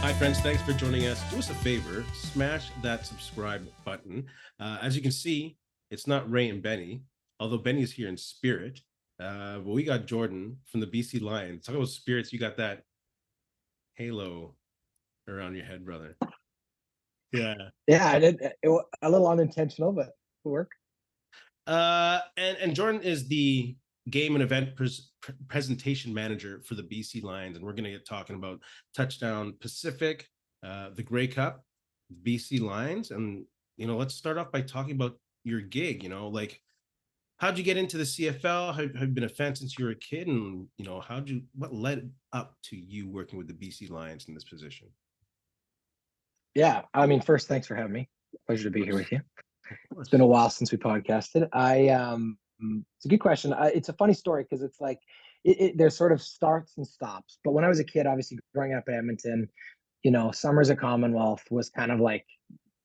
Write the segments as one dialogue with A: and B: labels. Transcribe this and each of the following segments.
A: Hi, friends. Thanks for joining us. Do us a favor, smash that subscribe button. As you can see, it's not Ray and Benny, although Benny is here in spirit. But we got Jordan from the BC Lions. Talk about spirits. You got that halo around your head, brother. Yeah.
B: Yeah, I did. A little unintentional, but it'll work.
A: And Jordan is the game and event presentation manager for the BC Lions, and we're going to get talking about Touchdown Pacific, the Grey Cup, BC Lions, and let's start off by talking about your gig. Like, how'd you get into the CFL? Have you been a fan since you were a kid, and what led up to you working with the BC Lions in this position?
B: Yeah, I mean, first, thanks for having me. Pleasure to be here with you.
A: Of
B: It's been
A: course.
B: a while since we podcasted. It's a good question. It's a funny story because it's like there's sort of starts and stops. But when I was a kid, obviously growing up in Edmonton, summers at Commonwealth was kind of like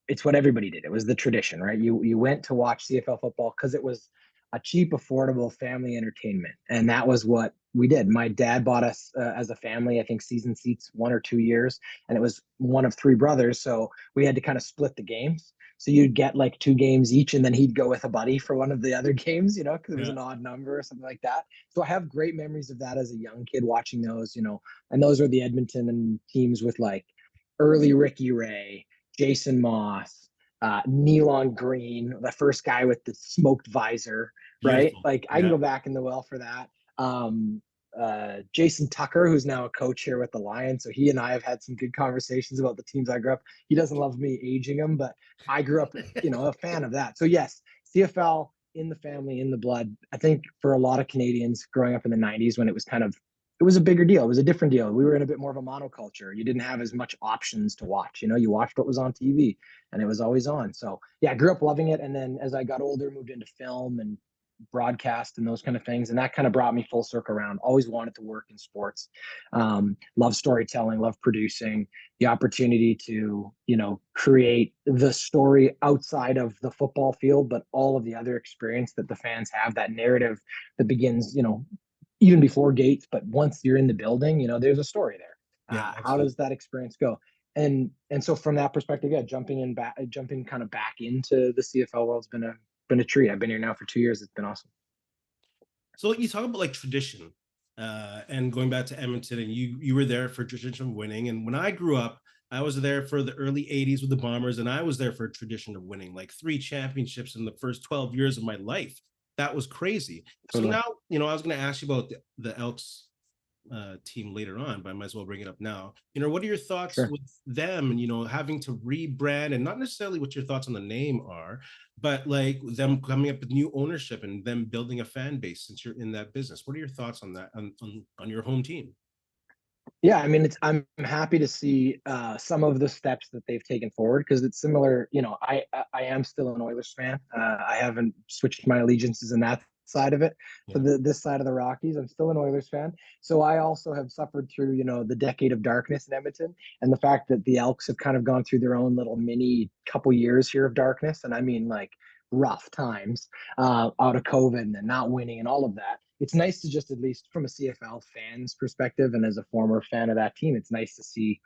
B: it's what everybody did. It was the tradition, right? You went to watch CFL football because it was a cheap, affordable family entertainment, and that was what we did. My dad bought us as a family, I think, season seats 1 or 2 years, and it was one of three brothers, so we had to kind of split the games. So you'd get like two games each, and then he'd go with a buddy for one of the other games, because it was
A: Yeah.
B: an odd number or something like that. So I have great memories of that as a young kid watching those, and those are the Edmonton and teams with like early Ricky Ray, Jason Moss, Nealon Green, the first guy with the smoked visor, right?
A: Beautiful.
B: Like I can
A: Yeah.
B: go back in the well for that. Jason Tucker, who's now a coach here with the Lions. So he and I have had some good conversations about the teams I grew up. He doesn't love me aging him, but I grew up, a fan of that. So yes, CFL in the family, in the blood. I think for a lot of Canadians growing up in the 90s when it was a bigger deal. It was a different deal. We were in a bit more of a monoculture. You didn't have as much options to watch. You watched what was on TV and it was always on. So yeah, I grew up loving it. And then as I got older, moved into film and broadcast and those kind of things. And that kind of brought me full circle around. Always wanted to work in sports. Love storytelling, love producing, the opportunity to, create the story outside of the football field, but all of the other experience that the fans have, that narrative that begins, even before gates, but once you're in the building, there's a story there.
A: Yeah,
B: How does
A: absolutely.
B: that experience go? And so from that perspective, yeah, jumping kind of back into the CFL world's been a treat. I've been here now for 2 years. It's been awesome.
A: So you talk about like tradition, and going back to Edmonton, and you were there for tradition of winning. And when I grew up, I was there for the early '80s with the Bombers, and I was there for a tradition of winning, like 3 championships in the first 12 years of my life. That was crazy. So
B: Totally.
A: now, I was going to ask you about the Elks team later on, but I might as well bring it up now. What are your thoughts
B: Sure.
A: with them and, having to rebrand, and not necessarily what your thoughts on the name are, but like them coming up with new ownership and them building a fan base since you're in that business? What are your thoughts on that, on your home team?
B: Yeah, I mean, I'm happy to see some of the steps that they've taken forward because it's similar. I am still an Oilers fan. I haven't switched my allegiances in that side of it. For
A: Yeah.
B: this side of the Rockies, I'm still an Oilers fan. So I also have suffered through, the decade of darkness in Edmonton, and the fact that the Elks have kind of gone through their own little mini couple years here of darkness, and I mean like rough times out of COVID and not winning and all of that. It's nice to just, at least from a CFL fan's perspective and as a former fan of that team, it's nice to see,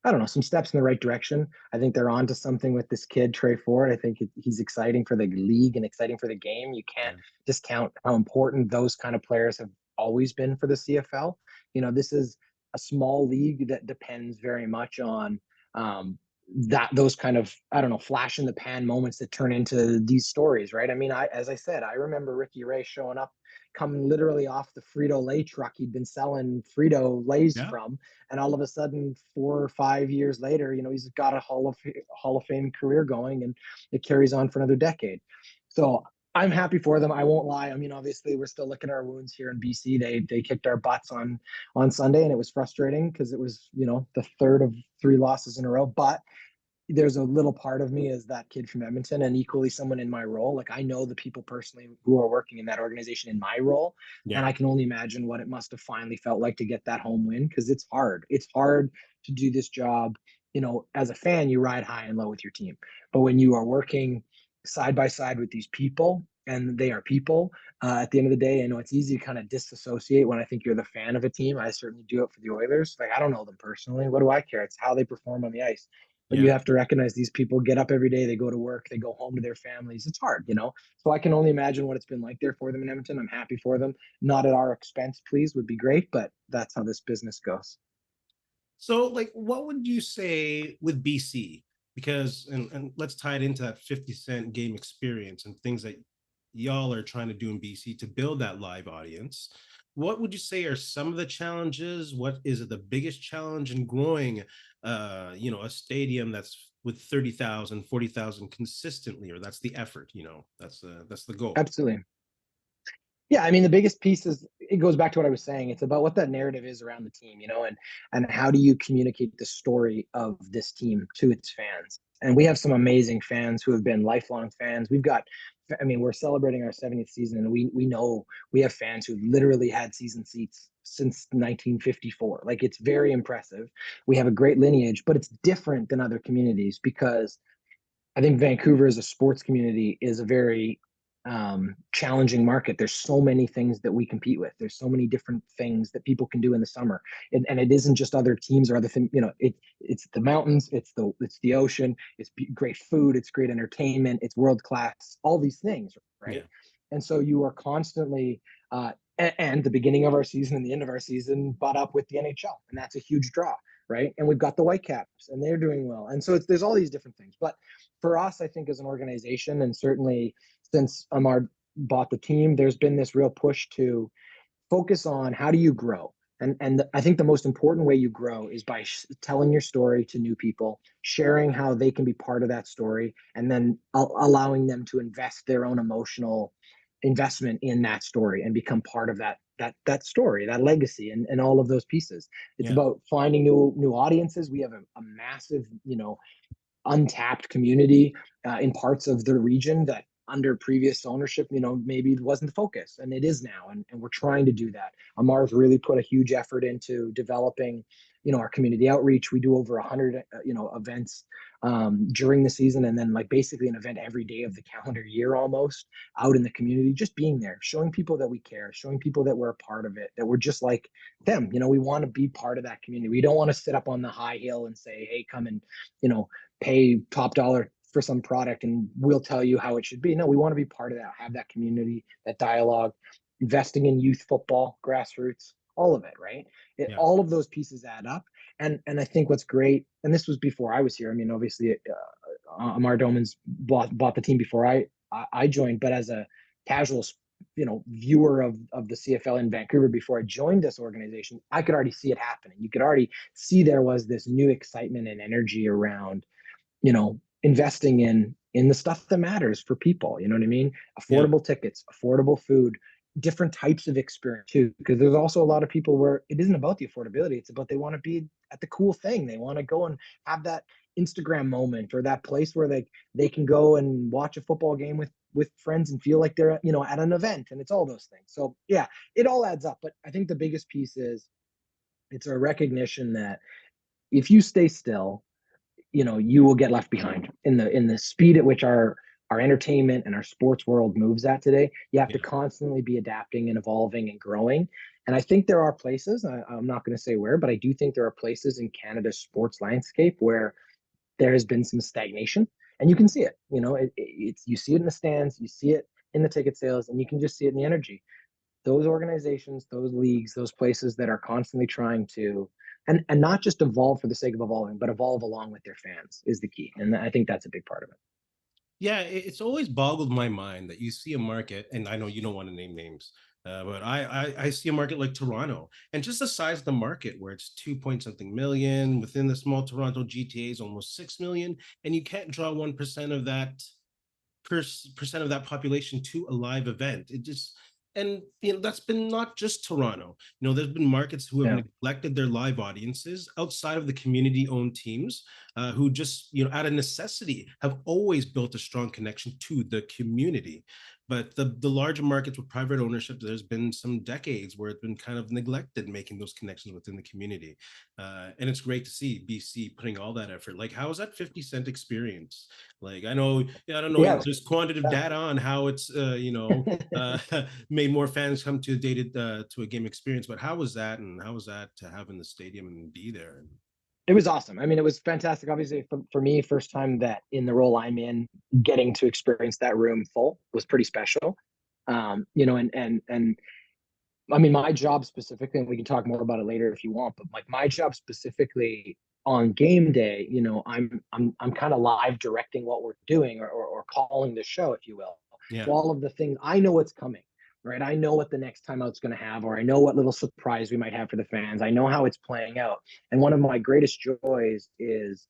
B: I don't know, some steps in the right direction. I think they're on to something with this kid, Trey Ford. I think he's exciting for the league and exciting for the game. You can't
A: Yeah.
B: discount how important those kind of players have always been for the CFL. This is a small league that depends very much on that those kind of, I don't know, flash in the pan moments that turn into these stories, right? I mean, as I said, I remember Ricky Ray showing up, coming literally off the Frito Lay truck he'd been selling Frito Lays
A: Yeah.
B: from, and all of a sudden, 4 or 5 years later, he's got a Hall of Fame career going, and it carries on for another decade. So I'm happy for them. I won't lie. I mean, obviously, we're still licking our wounds here in BC. They kicked our butts on Sunday, and it was frustrating because it was the third of three losses in a row. But there's a little part of me as that kid from Edmonton and equally someone in my role. Like I know the people personally who are working in that organization in my role. And
A: Yeah.
B: I can only imagine what it must have finally felt like to get that home win. Cause it's hard. It's hard to do this job. As a fan, you ride high and low with your team. But when you are working side by side with these people, and they are people. At the end of the day, I know it's easy to kind of disassociate when I think you're the fan of a team. I certainly do it for the Oilers. Like, I don't know them personally. What do I care? It's how they perform on the ice. But you
A: Yeah.
B: have to recognize these people get up every day, they go to work, they go home to their families. It's hard, you know? So I can only imagine what it's been like there for them in Edmonton. I'm happy for them. Not at our expense, please, would be great, but that's how this business goes.
A: So, like, what would you say with BC? Because, and let's tie it into that 50 Cent game experience and things that y'all are trying to do in BC to build that live audience. What would you say are some of the challenges? What is it the biggest challenge in growing, a stadium that's with 30,000, 40,000 consistently, or that's the effort, that's the goal.
B: Absolutely. Yeah, I mean, the biggest piece is it goes back to what I was saying. It's about what that narrative is around the team, you know, and how do you communicate the story of this team to its fans. And we have some amazing fans who have been lifelong fans. I mean, we're celebrating our 70th season, and we know we have fans who've literally had season seats since 1954. Like, it's very impressive. We have a great lineage, but it's different than other communities because I think Vancouver as a sports community is a very challenging market. There's so many things that we compete with. There's so many different things that people can do in the summer, and it isn't just other teams or other things. You know, it's the mountains, it's the ocean, it's great food, it's great entertainment, it's world class, all these things, right?
A: Yeah.
B: And so you are constantly. And the beginning of our season and the end of our season butt up with the NHL, and that's a huge draw, right? And we've got the Whitecaps, and they're doing well, and so there's all these different things. But for us, I think as an organization, and certainly since Amar bought the team, there's been this real push to focus on how do you grow. And I think the most important way you grow is by telling your story to new people, sharing how they can be part of that story, and then allowing them to invest their own emotional investment in that story and become part of that story, that legacy, and all of those pieces. It's
A: Yeah.
B: about finding new audiences. We have a massive, untapped community in parts of the region that under previous ownership, maybe it wasn't the focus, and it is now, and we're trying to do that. Amar's really put a huge effort into developing, our community outreach. We do over 100, events during the season, and then like basically an event every day of the calendar year almost out in the community, just being there, showing people that we care, showing people that we're a part of it, that we're just like them. We want to be part of that community. We don't want to sit up on the high hill and say, hey, come and, pay top dollar for some product and we'll tell you how it should be. No, we want to be part of that, have that community, that dialogue, investing in youth football, grassroots, all of it, right?
A: Yeah.
B: All of those pieces add up. And I think what's great, and this was before I was here. I mean, obviously, Amar Doman's bought the team before I joined, but as a casual viewer of the CFL in Vancouver before I joined this organization, I could already see it happening. You could already see there was this new excitement and energy around investing in the stuff that matters for people. You know what I mean?
A: Yeah.
B: Affordable tickets, affordable food, different types of experience too. Because there's also a lot of people where it isn't about the affordability; it's about they want to be at the cool thing. They want to go and have that Instagram moment or that place where they can go and watch a football game with friends and feel like they're at an event, and it's all those things. So yeah, it all adds up. But I think the biggest piece is it's a recognition that if you stay still, you will get left behind in the speed at which our entertainment and our sports world moves at today. You have to
A: Yeah.
B: constantly be adapting and evolving and growing. And I think there are places, I'm not going to say where, but I do think there are places in Canada's sports landscape where there has been some stagnation, and you can see it. It's you see it in the stands, you see it in the ticket sales, and you can just see it in the energy. Those organizations, those leagues, those places that are constantly trying to and not just evolve for the sake of evolving, but evolve along with their fans is the key. And I think that's a big part of it.
A: Yeah, it's always boggled my mind that you see a market, and I know you don't want to name names, but I see a market like Toronto, and just the size of the market where it's 2 point something million within the small Toronto GTA is almost 6 million, and you can't draw 1% of that percent of that population to a live event. It just and that's been not just Toronto. There's been markets who have
B: Yeah.
A: neglected their live audiences outside of the community-owned teams, who just out of necessity have always built a strong connection to the community. But the larger markets with private ownership, there's been some decades where it's been kind of neglected making those connections within the community. And it's great to see BC putting all that effort. Like, how is that 50 Cent experience? Like, I know, I don't know,
B: Yeah,
A: there's quantitative data on how it's,
B: yeah.
A: made more fans come to a dated to a game experience. But how was that, and how was that to have in the stadium and be there?
B: It was awesome. I mean, it was fantastic. Obviously, for me, first time that in the role I'm in, getting to experience that room full was pretty special. And I mean, my job specifically, and we can talk more about it later if you want, but like my job specifically on game day, I'm kind of live directing what we're doing, or calling the show, if you will.
A: Yeah.
B: So all of the things I know what's coming, right? I know what the next time out's going to have, or I know what little surprise we might have for the fans. I know how it's playing out. And one of my greatest joys is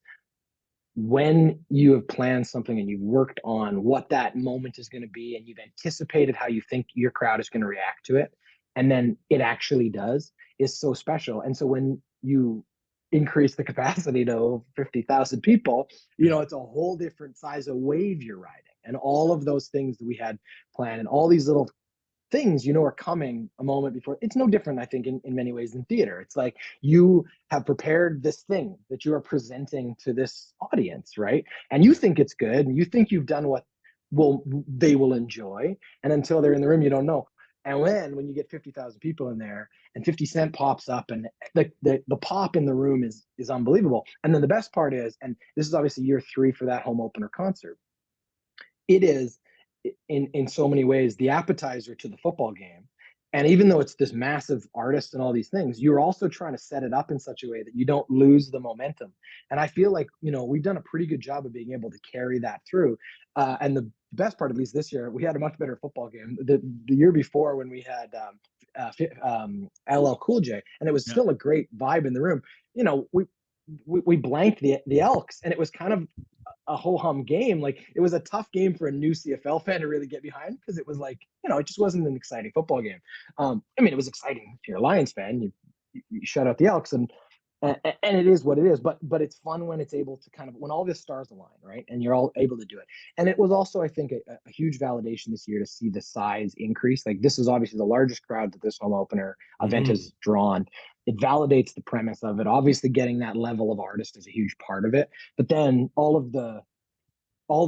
B: when you have planned something and you've worked on what that moment is going to be, and you've anticipated how you think your crowd is going to react to it, and then it actually does, is so special. And so when you increase the capacity to 50,000 people,
A: Yeah.
B: it's a whole different size of wave you're riding. And all of those things that we had planned, and all these little things are coming a moment before. It's no different, I think, in many ways than theater. It's like you have prepared this thing that you are presenting to this audience, right? And you think it's good, and you think you've done what they will enjoy, and until they're in the room, you don't know. And when you get 50,000 people in there, and 50 Cent pops up, and the pop in the room is unbelievable. And then the best part is, and this is obviously year 3 for that home opener concert, it is in so many ways the appetizer to the football game. And even though it's this massive artist and all these things, you're also trying to set it up in such a way that you don't lose the momentum. And I feel like, we've done a pretty good job of being able to carry that through. And the best part, at least this year, we had a much better football game. The year before, when we had LL Cool J, and it was
A: Yeah.
B: still a great vibe in the room. We blanked the Elks, and it was kind of a ho hum game. Like, it was a tough game for a new CFL fan to really get behind, because it was like, it just wasn't an exciting football game. I mean, it was exciting if you're a Lions fan. You shut out the Elks, and it is what it is. But it's fun when it's able to kind of, when all the stars align, right? And you're all able to do it. And it was also, I think, a huge validation this year to see the size increase. Like, this is obviously the largest crowd that this home opener event
A: Mm.
B: has drawn. It validates the premise of it. Obviously, getting that level of artist is a huge part of it. But then all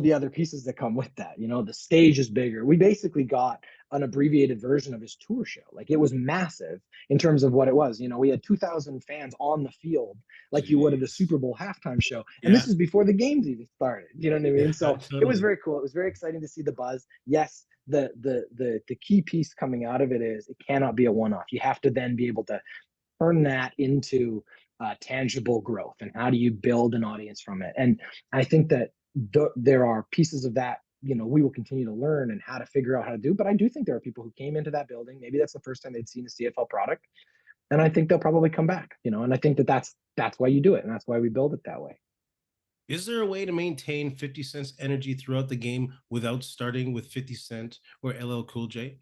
B: the other pieces that come with that. The stage is bigger. We basically got an abbreviated version of his tour show. Like, it was massive in terms of what it was. We had 2,000 fans on the field, like you would at a
A: Jeez.
B: Super Bowl halftime show. And this
A: Yeah.
B: is before the games even started. You know what I mean?
A: Yeah.
B: So it was
A: Totally.
B: very cool. It was very exciting to see the buzz. Yes, the key piece coming out of it is it cannot be a one-off. You have to then be able to turn that into tangible growth. And how do you build an audience from it? And I think that there are pieces of that we will continue to learn, and how to figure out how to do. But I do think there are people who came into that building, maybe that's the first time they'd seen a CFL product, and I think they'll probably come back. And I think that that's why you do it, and that's why we build it that way.
A: Is there a way to maintain 50 Cent's energy throughout the game without starting with 50 Cent or LL Cool J?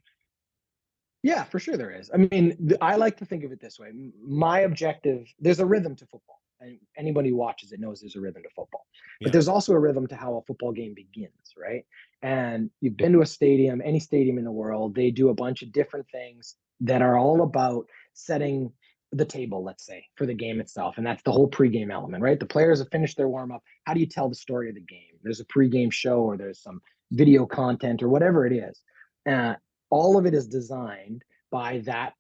B: Yeah, for sure there is. I mean, I like to think of it this way. My objective, there's a rhythm to football. And anybody who watches it knows there's a rhythm to football. But
A: Yeah.
B: there's also a rhythm to how a football game begins, right? And you've been to a stadium, any stadium in the world, they do a bunch of different things that are all about setting the table, let's say, for the game itself. And that's the whole pregame element, right? The players have finished their warm up. How do you tell the story of the game? There's a pregame show, or there's some video content, or whatever it is. Uh, all of it is designed by that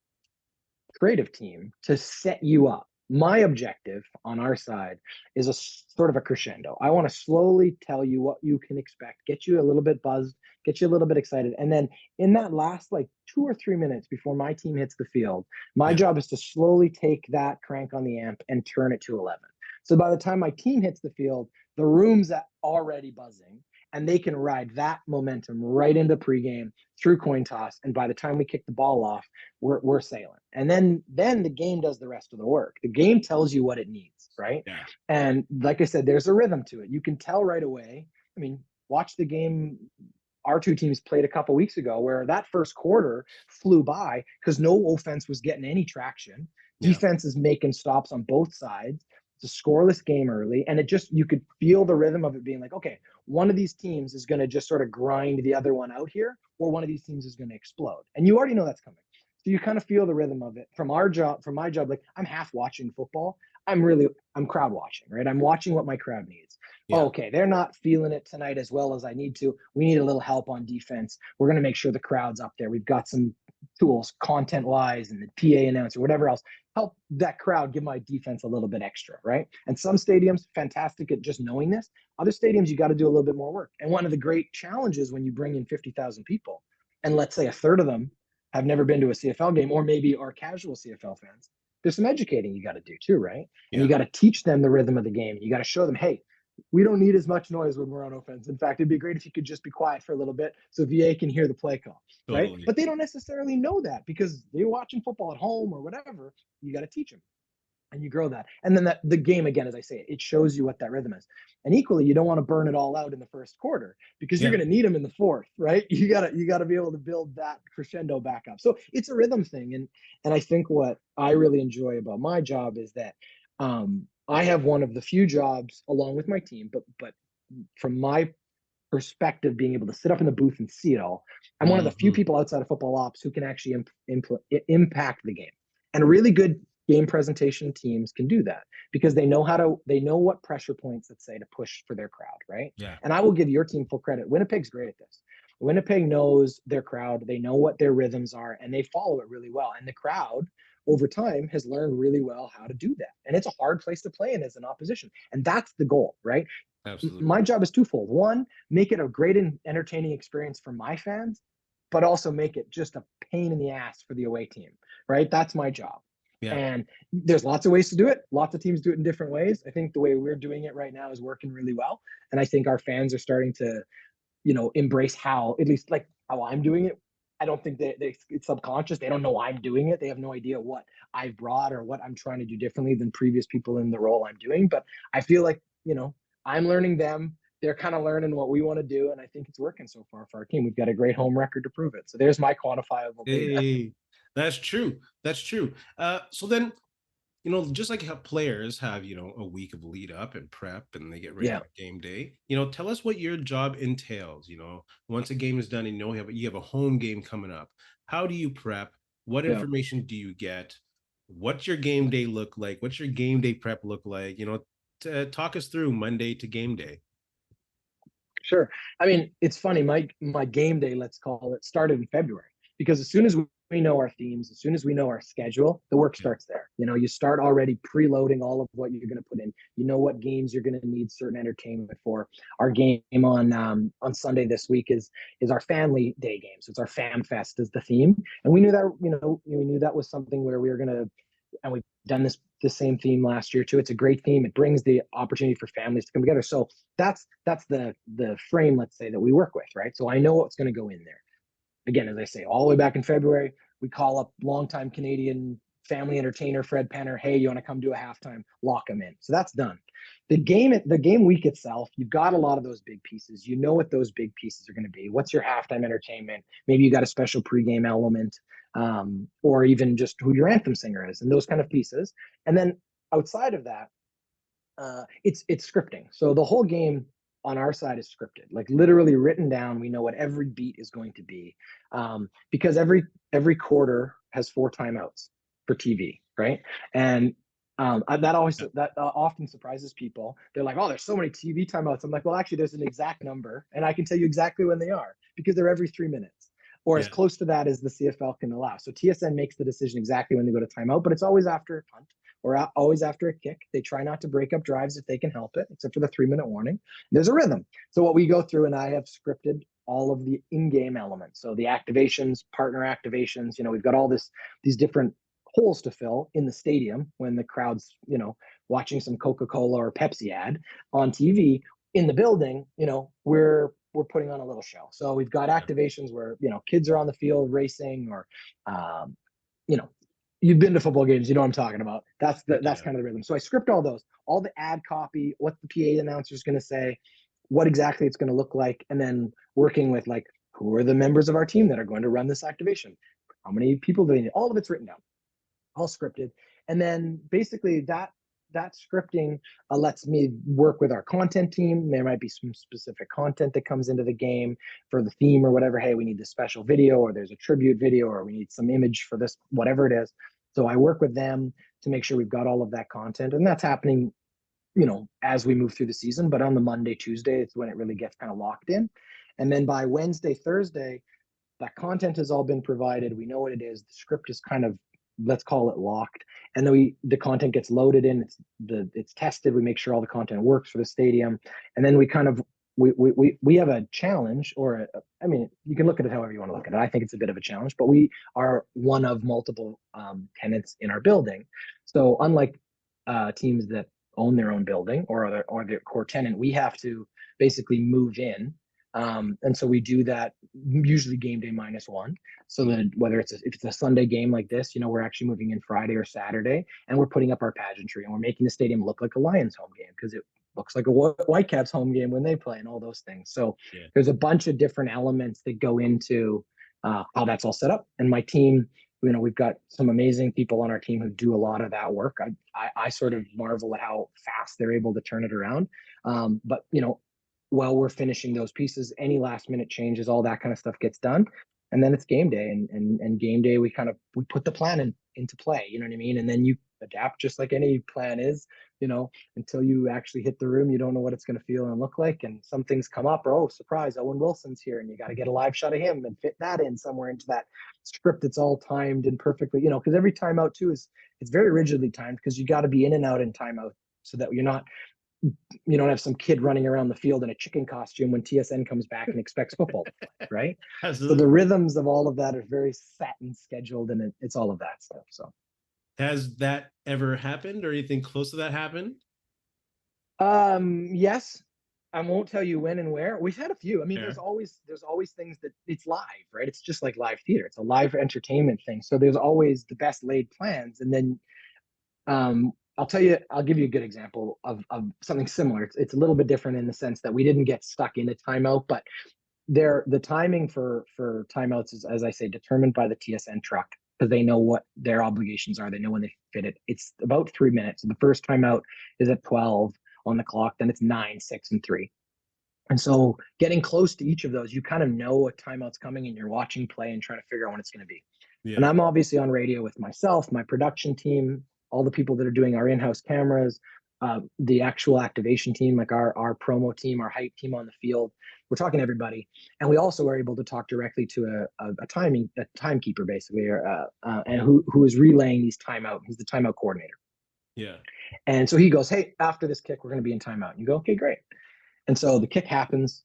B: creative team to set you up. My objective on our side is a sort of a crescendo. I want to slowly tell you what you can expect, get you a little bit buzzed, get you a little bit excited. And then in that last like 2 or 3 minutes before my team hits the field, my
A: Yeah.
B: job is to slowly take that crank on the amp and turn it to 11. So by the time my team hits the field, the room's already buzzing, and they can ride that momentum right into pregame through coin toss. And by the time we kick the ball off, we're sailing. And then the game does the rest of the work. The game tells you what it needs, right?
A: Yeah.
B: And like I said, there's a rhythm to it. You can tell right away. I mean, watch the game our two teams played a couple weeks ago, where that first quarter flew by because no offense was getting any traction.
A: Yeah.
B: Defense is making stops on both sides. It's a scoreless game early, and it just, you could feel the rhythm of it being like, okay, one of these teams is going to just sort of grind the other one out here, or one of these teams is going to explode, and you already know that's coming. So you kind of feel the rhythm of it. From my job, like I'm half watching football. I'm crowd watching, right? I'm watching what my crowd needs.
A: Yeah.
B: Okay, they're not feeling it tonight as well as I need to. We need a little help on defense. We're going to make sure the crowd's up there. We've got some tools, content wise, and the PA announcer, whatever else, help that crowd give my defense a little bit extra, right? And some stadiums, fantastic at just knowing this. Other stadiums, you got to do a little bit more work. And one of the great challenges when you bring in 50,000 people, and let's say a third of them have never been to a CFL game, or maybe are casual CFL fans, there's some educating you got to do too, right? And
A: Yeah.
B: you got to teach them the rhythm of the game. You got to show them, hey, we don't need as much noise when we're on offense. In fact, it'd be great if you could just be quiet for a little bit so VA can hear the play call, right?
A: Totally.
B: But they don't necessarily know that because they're watching football at home or whatever. You got to teach them, and you grow that. And then the game, again, as I say, it shows you what that rhythm is. And equally, you don't want to burn it all out in the first quarter because you're
A: Yeah.
B: going to need them in the fourth, right? You gotta be able to build that crescendo back up. So it's a rhythm thing. And I think what I really enjoy about my job is that I have one of the few jobs along with my team, but from my perspective, being able to sit up in the booth and see it all, I'm one of the few
A: Hmm.
B: people outside of football ops who can actually impact the game. And really good game presentation teams can do that because they know what pressure points, let's say, to push for their crowd, right?
A: Yeah.
B: And I will give your team full credit. Winnipeg's great at this. Winnipeg knows their crowd, they know what their rhythms are, and they follow it really well. And the crowd over time has learned really well how to do that. And it's a hard place to play in as an opposition. And that's the goal, right?
A: Absolutely.
B: My job is twofold. One, make it a great and entertaining experience for my fans, but also make it just a pain in the ass for the away team, right? That's my job.
A: Yeah.
B: And there's lots of ways to do it. Lots of teams do it in different ways. I think the way we're doing it right now is working really well. And I think our fans are starting to, embrace how, at least like how I'm doing it. I don't think it's subconscious. They don't know I'm doing it. They have no idea what I've brought or what I'm trying to do differently than previous people in the role I'm doing. But I feel like, I'm learning them. They're kind of learning what we want to do. And I think it's working so far for our team. We've got a great home record to prove it. So there's my quantifiable data.
A: Hey, that's true. That's true. So then, just like how players have, a week of lead up and prep and they get ready
B: Yeah.
A: for game day, tell us what your job entails. Once a game is done and you have a home game coming up, how do you prep? What
B: Yeah.
A: information do you get? What's your game day look like? What's your game day prep look like? Talk us through Monday to game day.
B: Sure. I mean, it's funny. My game day, let's call it, started in February because as soon as we know our themes, as soon as we know our schedule, the work
A: Yeah.
B: starts there. You start already preloading all of what you're going to put in. You know what games you're going to need certain entertainment for. Our game on Sunday this week is our family day game. So it's our Fam Fest is the theme, and we knew that we knew that was something where we were going to, and we've done the same theme last year too. It's a great theme. It brings the opportunity for families to come together. So that's the frame, let's say, that we work with, right? So I know what's going to go in there. Again, as I say, all the way back in February, we call up longtime Canadian family entertainer Fred Penner. Hey, you want to come do a halftime? Lock him in. So that's done. The game week itself, you've got a lot of those big pieces. You know what those big pieces are going to be. What's your halftime entertainment? Maybe you got a special pregame element, or even just who your anthem singer is, and those kind of pieces. And then outside of that, it's scripting. So the whole game on our side is scripted, like literally written down. We know what every beat is going to be, because every quarter has 4 timeouts for TV, right? And that often surprises people. They're like, "Oh, there's so many TV timeouts." I'm like, "Well, actually, there's an exact number, and I can tell you exactly when they are because they're every 3 minutes." Or as
A: Yeah.
B: close to that as the CFL can allow. So TSN makes the decision exactly when they go to timeout, but it's always after a punt or always after a kick. They try not to break up drives if they can help it, except for the 3 minute warning. There's a rhythm. So what we go through, and I have scripted all of the in-game elements. So the activations, partner activations, we've got all these different holes to fill in the stadium when the crowd's, watching some Coca-Cola or Pepsi ad on TV. In the building, we're putting on a little show. So we've got activations where, kids are on the field racing, or um, you know, you've been to football games, you know what I'm talking about. That's
A: Yeah.
B: kind of the rhythm. So I script all those, all the ad copy, what the PA announcer is going to say, what exactly it's going to look like, and then working with, like, who are the members of our team that are going to run this activation? How many people do they need? All of it's written down, all scripted. And then basically that that scripting lets me work with our content team. There might be some specific content that comes into the game for the theme or whatever. Hey, we need this special video, or there's a tribute video, or we need some image for this, whatever it is. So I work with them to make sure we've got all of that content, and that's happening, as we move through the season. But on the Monday, Tuesday, it's when it really gets kind of locked in. And then by Wednesday, Thursday, that content has all been provided. We know what it is. The script is kind of, let's call it, locked. And then the content gets loaded in. It's tested. We make sure all the content works for the stadium. And then we kind of we have a challenge, or I mean, you can look at it however you want to look at it. I think it's a bit of a challenge, but we are one of multiple tenants in our building. So unlike teams that own their own building or their core tenant, we have to basically move in. And so we do that usually game day -1. So that whether if it's a Sunday game like this, we're actually moving in Friday or Saturday, and we're putting up our pageantry, and we're making the stadium look like a Lions home game, because it looks like a Whitecaps home game when they play, and all those things. So there's a bunch of different elements that go into how that's all set up. And my team, we've got some amazing people on our team who do a lot of that work. I sort of marvel at how fast they're able to turn it around. But while we're finishing those pieces, any last minute changes, all that kind of stuff gets done. And then it's game day, and game day, we put the plan into play, you know what I mean? And then you adapt just like any plan is, until you actually hit the room. You don't know what it's going to feel and look like. And some things come up, or, oh, surprise, Owen Wilson's here, and you got to get a live shot of him and fit that in somewhere into that script. It's all timed and perfectly, because every timeout too it's very rigidly timed, because you got to be in and out in timeout, so that you don't have some kid running around the field in a chicken costume when TSN comes back and expects football to play, right?
A: Absolutely.
B: So the rhythms of all of that are very set and scheduled, and it's all of that stuff. So
A: has that ever happened, or anything close to that happened?
B: Yes. I won't tell you when and where. We've had a few. I mean,
A: Yeah.
B: there's always things that it's live, right? It's just like live theater. It's a live entertainment thing. So there's always the best laid plans. And then I'll give you a good example of something similar. It's a little bit different in the sense that we didn't get stuck in a timeout, but the timing for timeouts is, as I say, determined by the TSN truck, because they know what their obligations are. They know when they fit it. It's about 3 minutes. So the first timeout is at 12 on the clock, then it's 9, 6, and 3. And so getting close to each of those, you kind of know a timeout's coming, and you're watching play and trying to figure out when it's going to be.
A: Yeah.
B: And I'm obviously on radio with myself, my production team, all the people that are doing our in-house cameras, the actual activation team, like our promo team, our hype team on the field. We're talking to everybody, and we also are able to talk directly to a timekeeper, basically, and who is relaying these timeout. He's the timeout coordinator.
A: Yeah.
B: And so he goes, "Hey, after this kick, we're going to be in timeout." And you go, "Okay, great." And so the kick happens.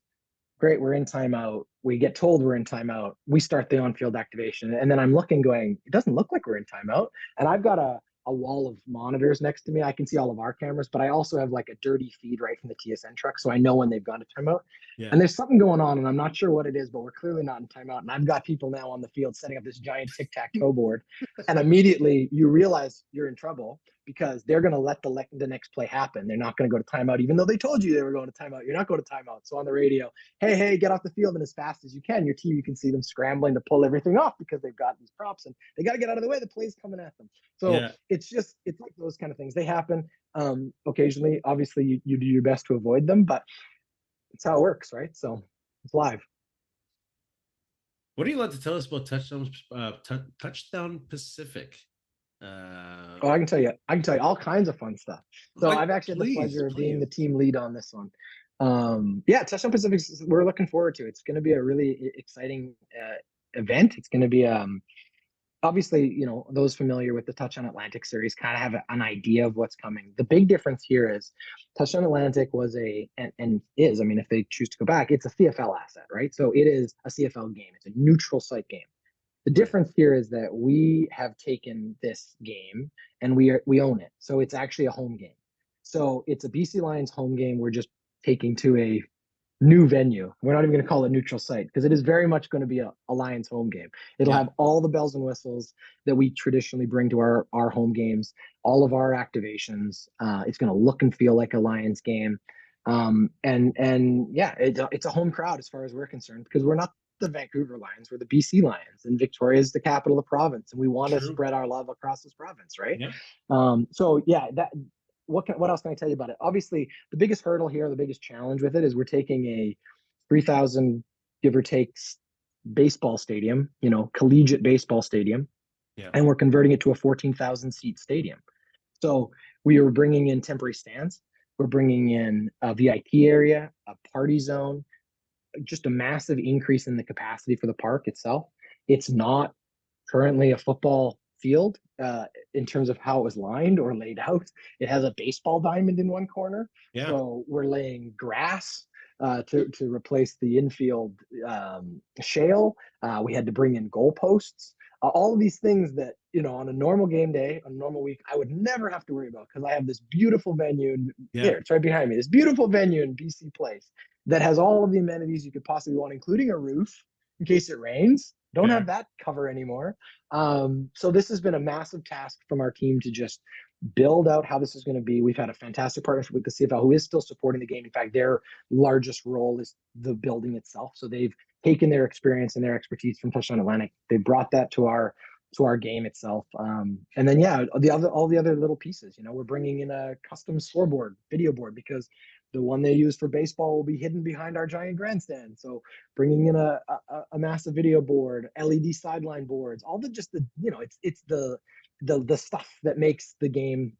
B: Great, we're in timeout. We get told we're in timeout. We start the on-field activation, and then I'm looking, going, it doesn't look like we're in timeout. And I've got a wall of monitors next to me. I can see all of our cameras, but I also have like a dirty feed right from the TSN truck, so I know when they've gone to timeout.
A: Yeah.
B: And there's something going on, and I'm not sure what it is, but we're clearly not in timeout. And I've got people now on the field setting up this giant tic-tac-toe board, and immediately you realize you're in trouble, because they're going to let the next play happen. They're not going to go to timeout, even though they told you they were going to timeout. You're not going to timeout. So on the radio, hey, get off the field, and as fast as you can. Your team, you can see them scrambling to pull everything off, because they've got these props, and they got to get out of the way. The play's coming at them. So it's like those kind of things. They happen occasionally. Obviously, you do your best to avoid them, but it's how it works, right? So it's live.
A: What are you allowed to tell us about Touchdown Pacific?
B: I can tell you all kinds of fun stuff. So I've actually had the pleasure of being the team lead on this one. Touchdown Pacific, we're looking forward to it. It's going to be a really exciting event. It's going to be obviously, those familiar with the Touchdown Atlantic series kind of have an idea of what's coming. The big difference here is Touchdown Atlantic was and is, I mean, if they choose to go back, it's a CFL asset, right? So it is a CFL game. It's a neutral site game. The difference here is that we have taken this game and we own it. So it's actually a home game. So it's a BC Lions home game. We're just taking to a new venue. We're not even going to call it neutral site, because it is very much going to be a Lions home game. It'll have all the bells and whistles that we traditionally bring to our home games, all of our activations. It's going to look and feel like a Lions game. It's a home crowd as far as we're concerned, because we're not the Vancouver Lions, we're the BC Lions, and Victoria is the capital of the province, and we want to spread our love across this province, right?
A: Yeah.
B: what else can I tell you about it? Obviously, the biggest hurdle here, the biggest challenge with it is we're taking a 3,000 give or take baseball stadium, collegiate baseball stadium,
A: Yeah.
B: and we're converting it to a 14,000 seat stadium. So we were bringing in temporary stands. We're bringing in a VIP area, a party zone, just a massive increase in the capacity for the park itself. It's not currently a football field in terms of how it was lined or laid out. It has a baseball diamond in one corner.
A: Yeah.
B: So we're laying grass to replace the infield shale. We had to bring in goalposts. All of these things that, on a normal game day, on a normal week, I would never have to worry about because I have this beautiful venue.
A: Yeah.
B: Here, it's right behind me. This beautiful venue in BC Place that has all of the amenities you could possibly want, including a roof in case it rains. Don't have
A: Fair.
B: that cover anymore. So this has been a massive task from our team to just build out how this is going to be. We've had a fantastic partnership with the CFL, who is still supporting the game. In fact, their largest role is the building itself. So they've taken their experience and their expertise from Touchdown Atlantic. They brought that to our game itself. And then all the other little pieces. We're bringing in a custom scoreboard, video board, because the one they use for baseball will be hidden behind our giant grandstand. So bringing in a massive video board, LED sideline boards, all it's the stuff that makes the game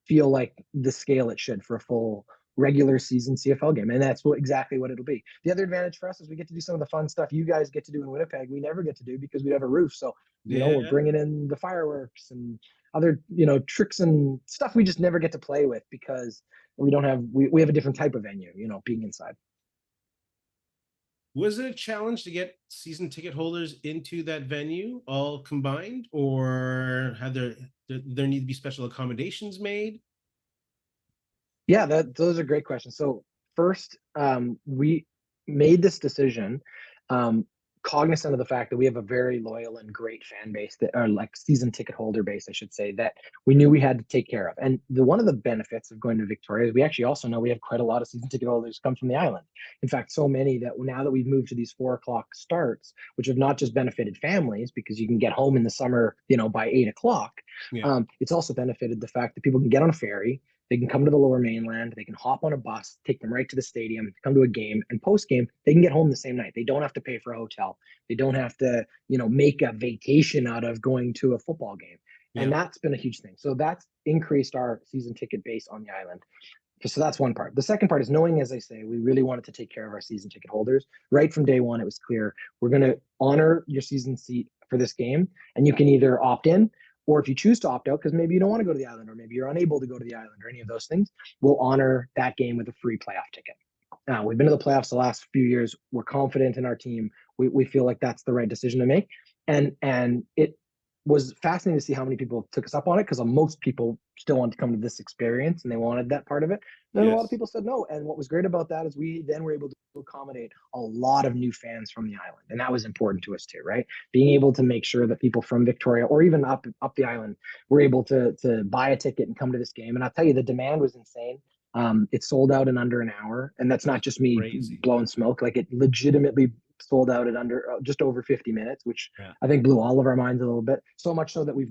B: feel like the scale it should for a full regular season CFL game. And that's exactly what it'll be. The other advantage for us is we get to do some of the fun stuff you guys get to do in Winnipeg. We never get to do because we have a roof. So, we're
A: Yeah.
B: bringing in the fireworks and other, tricks and stuff we just never get to play with because we have a different type of venue, being inside.
A: Was it a challenge to get season ticket holders into that venue all combined, or had there need to be special accommodations made?
B: Yeah, those are great questions. So first, we made this decision, cognizant of the fact that we have a very loyal and great fan base that are like season ticket holder base, I should say, that we knew we had to take care of. And one of the benefits of going to Victoria is we actually also know we have quite a lot of season ticket holders come from the island. In fact, so many that now that we've moved to these 4 o'clock starts, which have not just benefited families because you can get home in the summer, by 8 o'clock.
A: Yeah.
B: It's also benefited the fact that people can get on a ferry, they can come to the lower mainland. They can hop on a bus, take them right to the stadium, come to a game, and post game, they can get home the same night. They don't have to pay for a hotel. They don't have to, make a vacation out of going to a football game. And
A: Yeah.
B: that's been a huge thing. So that's increased our season ticket base on the island. So that's one part. The second part is knowing, as I say, we really wanted to take care of our season ticket holders. Right from day one, it was clear we're going to honor your season seat for this game, and you can either opt in, or if you choose to opt out because maybe you don't want to go to the island, or maybe you're unable to go to the island, or any of those things, we'll honor that game with a free playoff ticket. Now, we've been to the playoffs the last few years. We're confident in our team. We feel like that's the right decision to make. And it was fascinating to see how many people took us up on it because most people still wanted to come to this experience and they wanted that part of it. Then a lot of
A: Yes.
B: people said no. And what was great about that is we then were able to accommodate a lot of new fans from the island. And that was important to us too, right? Being able to make sure that people from Victoria or even up the island were able to buy a ticket and come to this game. And I'll tell you, the demand was insane. It sold out in under an hour. And that's not just me
A: Crazy.
B: blowing smoke. Like, it legitimately sold out at under just over 50 minutes, which
A: Yeah.
B: I think blew all of our minds a little bit. So much so that we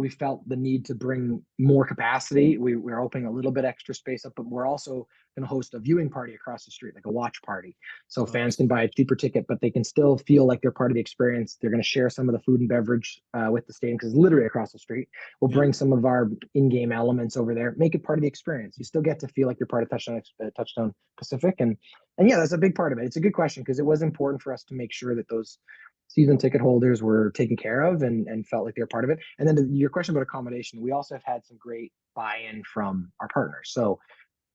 B: felt the need to bring more capacity. We're opening a little bit extra space up, but we're also going to host a viewing party across the street, like a watch party. So fans can buy a cheaper ticket, but they can still feel like they're part of the experience. They're going to share some of the food and beverage with the stadium because it's literally across the street. We'll bring some of our in-game elements over there, make it part of the experience. You still get to feel like you're part of Touchdown Pacific, and yeah, that's a big part of it. It's a good question because it was important for us to make sure that those season ticket holders were taken care of and felt like they're part of it. And then to your question about accommodation, we also have had some great buy-in from our partners. So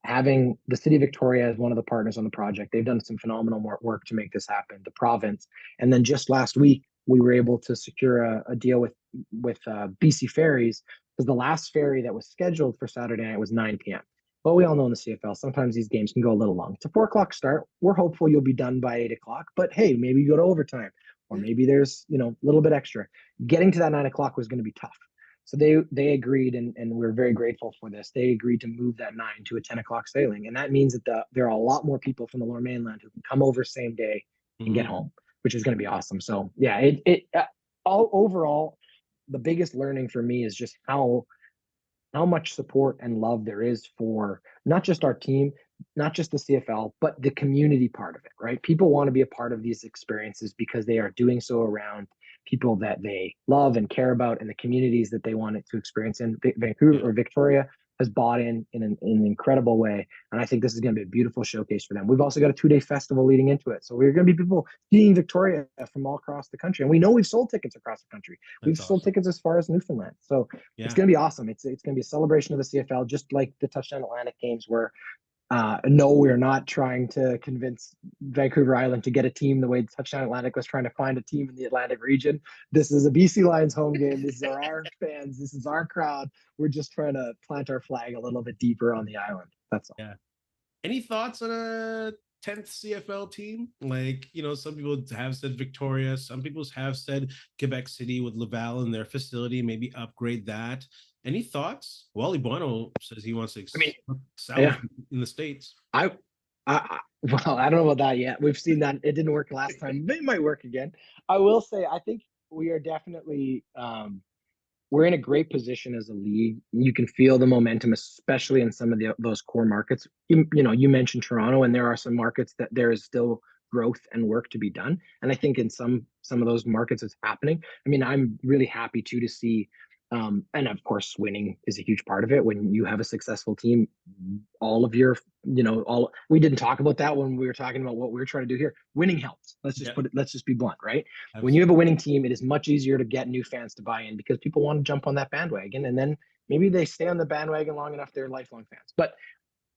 B: having the city of Victoria as one of the partners on the project, they've done some phenomenal work to make this happen. The province, and then just last week we were able to secure a deal with BC Ferries because the last ferry that was scheduled for Saturday night was 9 p.m. But we all know in the CFL, sometimes these games can go a little long. It's a 4 o'clock start. We're hopeful you'll be done by 8 o'clock, but hey, maybe you go to overtime or maybe there's, a little bit extra. Getting to that 9 o'clock was going to be tough. So they agreed, and we're very grateful for this. They agreed to move that 9 to a 10 o'clock sailing. And that means that there are a lot more people from the lower mainland who can come over same day and get home, which is going to be awesome. So yeah, all overall, the biggest learning for me is just how how much support and love there is for not just our team, not just the CFL, but the community part of it, right? People want to be a part of these experiences because they are doing so around people that they love and care about and the communities that they want it to experience in. Vancouver
A: Yeah,
B: or Victoria has bought in an incredible way. And I think this is going to be a beautiful showcase for them. We've also got a 2-day festival leading into it. So we're going to be people seeing Victoria from all across the country. And we know we've sold tickets across the country. We've
A: that's
B: sold
A: awesome.
B: tickets as far as Newfoundland. So it's
A: Yeah,
B: going to be awesome. It's going to be a celebration of the CFL, just like the Touchdown Atlantic games where no, we're not trying to convince Vancouver Island to get a team the way Touchdown Atlantic was trying to find a team in the Atlantic region. This is a BC Lions home game. These are our fans. This is our crowd. We're just trying to plant our flag a little bit deeper on the island. That's all.
A: yeah. Any thoughts on a 10th CFL team? Like, some people have said Victoria, some people have said Quebec City with Laval in their facility, maybe upgrade that. Any thoughts? Wally Bueno says he wants to
B: I mean,
A: south
B: yeah,
A: in the States.
B: well, I don't know about that yet. We've seen that it didn't work last time. It might work again. I will say, I think we are definitely we're in a great position as a league. You can feel the momentum, especially in some of those core markets. You mentioned Toronto, and there are some markets that there is still growth and work to be done. And I think in some of those markets, it's happening. I mean, I'm really happy too to see. And of course, winning is a huge part of it. When you have a successful team, all of your, all we didn't talk about that when we were talking about what we were trying to do here. Winning helps. Let's just
A: Yeah,
B: put it. Let's just be blunt, right? When you have a
A: absolutely.
B: winning team, it is much easier to get new fans to buy in because people want to jump on that bandwagon, and then maybe they stay on the bandwagon long enough, they're lifelong fans. But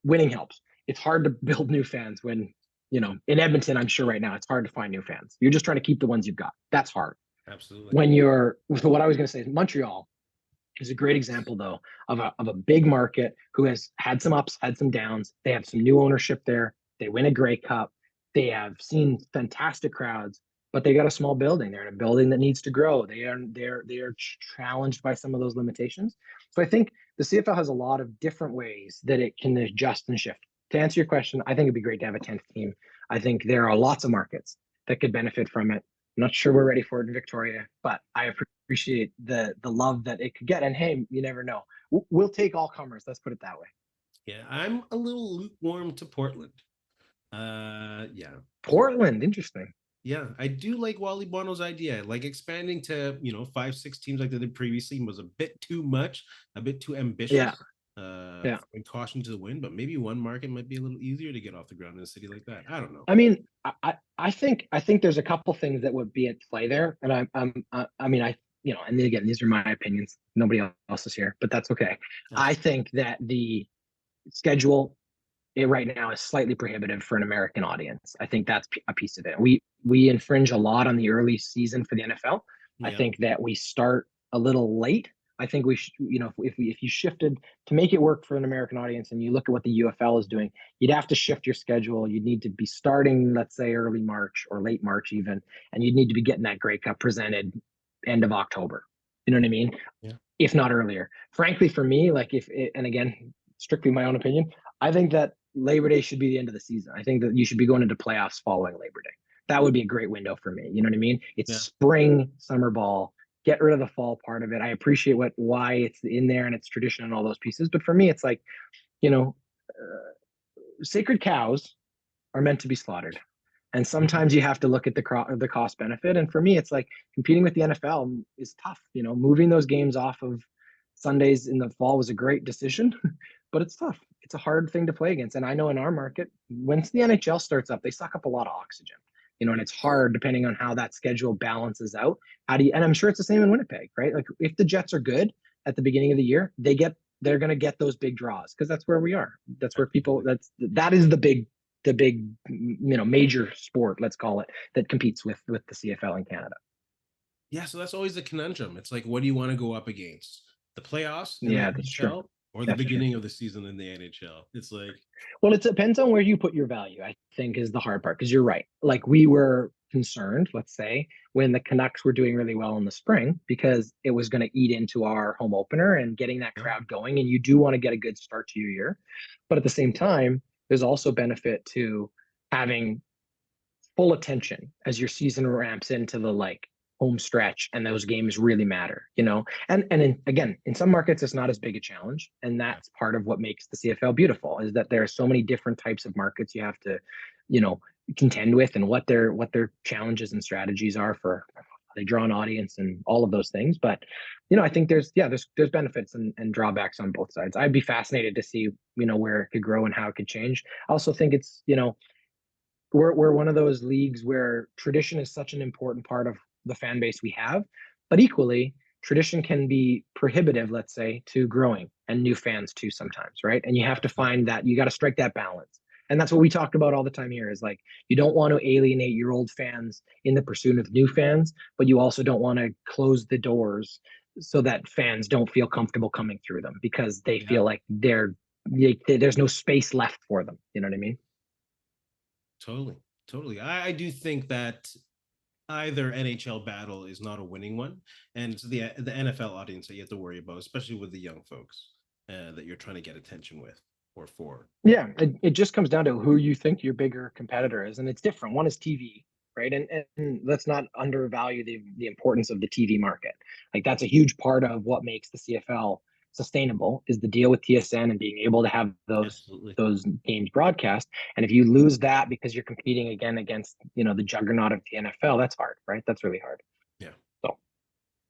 B: winning helps. It's hard to build new fans when, in Edmonton, I'm sure right now it's hard to find new fans. You're just trying to keep the ones you've got. That's hard.
A: Absolutely.
B: When you're, so what I was going to say is Montreal is a great example though of a big market who has had some ups, had some downs. They have some new ownership there. They win a Grey Cup. They have seen fantastic crowds, but they got a small building. They're in a building that needs to grow. They are challenged by some of those limitations. So I think the CFL has a lot of different ways that it can adjust and shift. To answer your question, I think it'd be great to have a 10th team. I think there are lots of markets that could benefit from it. I'm not sure we're ready for it in Victoria, but I appreciate the love that it could get. And hey, you never know. We'll take all comers. Let's put it that way.
A: Yeah, I'm a little lukewarm to Portland. Yeah.
B: Portland, interesting.
A: Yeah, I do like Wally Bono's idea. Like expanding to, 5, 6 teams like they did previously was a bit too much, a bit too
B: Yeah,
A: ambitious.
B: yeah.
A: And caution to the wind, but maybe one market might be a little easier to get off the ground in a city like that. I don't know.
B: I mean, I think there's a couple things that would be at play there, and I mean, and again, these are my opinions. Nobody else is here, but that's okay. I
A: Absolutely.
B: think that the schedule right now is slightly prohibitive for an American audience. I think that's a piece of it. We infringe a lot on the early season for the NFL. I
A: Yeah.
B: think that we start a little late. I think we should, if you shifted to make it work for an American audience, and you look at what the UFL is doing, you'd have to shift your schedule. You'd need to be starting, let's say, early March or late March even, and you'd need to be getting that Grey Cup presented end of October. You know what I mean?
A: Yeah.
B: If not earlier. Frankly, for me, like and again, strictly my own opinion, I think that Labor Day should be the end of the season. I think that you should be going into playoffs following Labor Day. That would be a great window for me. You know what I mean? It's
A: Yeah.
B: spring, summer ball. Get rid of the fall part of it. I appreciate why it's in there and it's tradition and all those pieces. But for me, it's like, you know, sacred cows are meant to be slaughtered. And sometimes you have to look at the cost benefit. And for me, it's like competing with the NFL is tough. Moving those games off of Sundays in the fall was a great decision, but it's tough. It's a hard thing to play against. And I know in our market, once the NHL starts up, they suck up a lot of oxygen. And it's
A: Yes.
B: hard depending on how that schedule balances out. And I'm sure it's the same in Winnipeg, right? Like if the Jets are good at the beginning of the year, they're going to get those big draws because that's where we are. That's where people,
A: Absolutely.
B: that is the big major sport, let's call it, that competes with the CFL in Canada.
A: Yeah. So that's always the conundrum. It's like, what do you want to go up against? The playoffs in the
B: Yeah, that's true.
A: NHL or the
B: That's true.
A: beginning of the season in the NHL? It's like,
B: Well, it depends on where you put your value, I think, is the hard part. Because you're right. Like we were concerned, let's say, when the Canucks were doing really well in the spring, because it was going to eat into our home opener and getting that
A: yeah,
B: crowd going. And you do want to get a good start to your year. But at the same time, there's also benefit to having full attention as your season ramps into the like home stretch, and those games really matter, again, in some markets it's not as big a challenge, and
A: Yeah.
B: that's part of what makes the CFL beautiful, is that there are so many different types of markets you have to, you know, contend with, and what their challenges and strategies are for they draw an audience and all of those things. But I think there's benefits and drawbacks on both sides. I'd be fascinated to see where it could grow and how it could change. I also think it's we're one of those leagues where tradition is such an important part of the fan base we have, but equally tradition can be prohibitive, let's say, to growing and new fans too sometimes, right? And you have to
A: Absolutely.
B: find that you got to strike that balance. And that's what we talked about all the time here, is like, you don't want to alienate your old fans in the pursuit of new fans, but you also don't want to close the doors so that fans don't feel comfortable coming through them because they
A: Yeah.
B: feel like there's no space left for them. You know what I mean?
A: Totally. Totally. I do think that either NHL battle is not a winning one, and it's the NFL audience that you have to worry about, especially with the young folks that you're trying to get attention with or for.
B: Yeah, it just comes down to who you think your bigger competitor is, and it's different. One is TV, right? And let's not undervalue the importance of the TV market. Like, that's a huge part of what makes the CFL sustainable, is the deal with TSN and being able to have
A: Absolutely.
B: those games broadcast. And if you lose that because you're competing again against the juggernaut of the NFL, that's hard, right? That's really hard.
A: Yeah.
B: So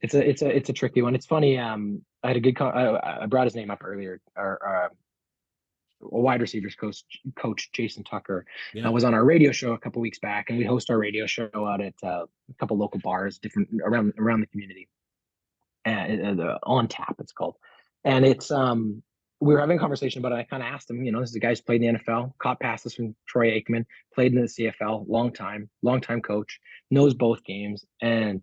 B: it's a tricky one. It's funny. I had a good. I brought his name up earlier. Or a wide receivers coach Jason Tucker
A: Yeah.
B: was on our radio show a couple weeks back, and we host our radio show out at a couple local bars, different around the community, and on tap it's called. And it's we were having a conversation about it. I kind of asked him, this is a guy who's played in the NFL, caught passes from Troy Aikman, played in the CFL, long time coach, knows both games. And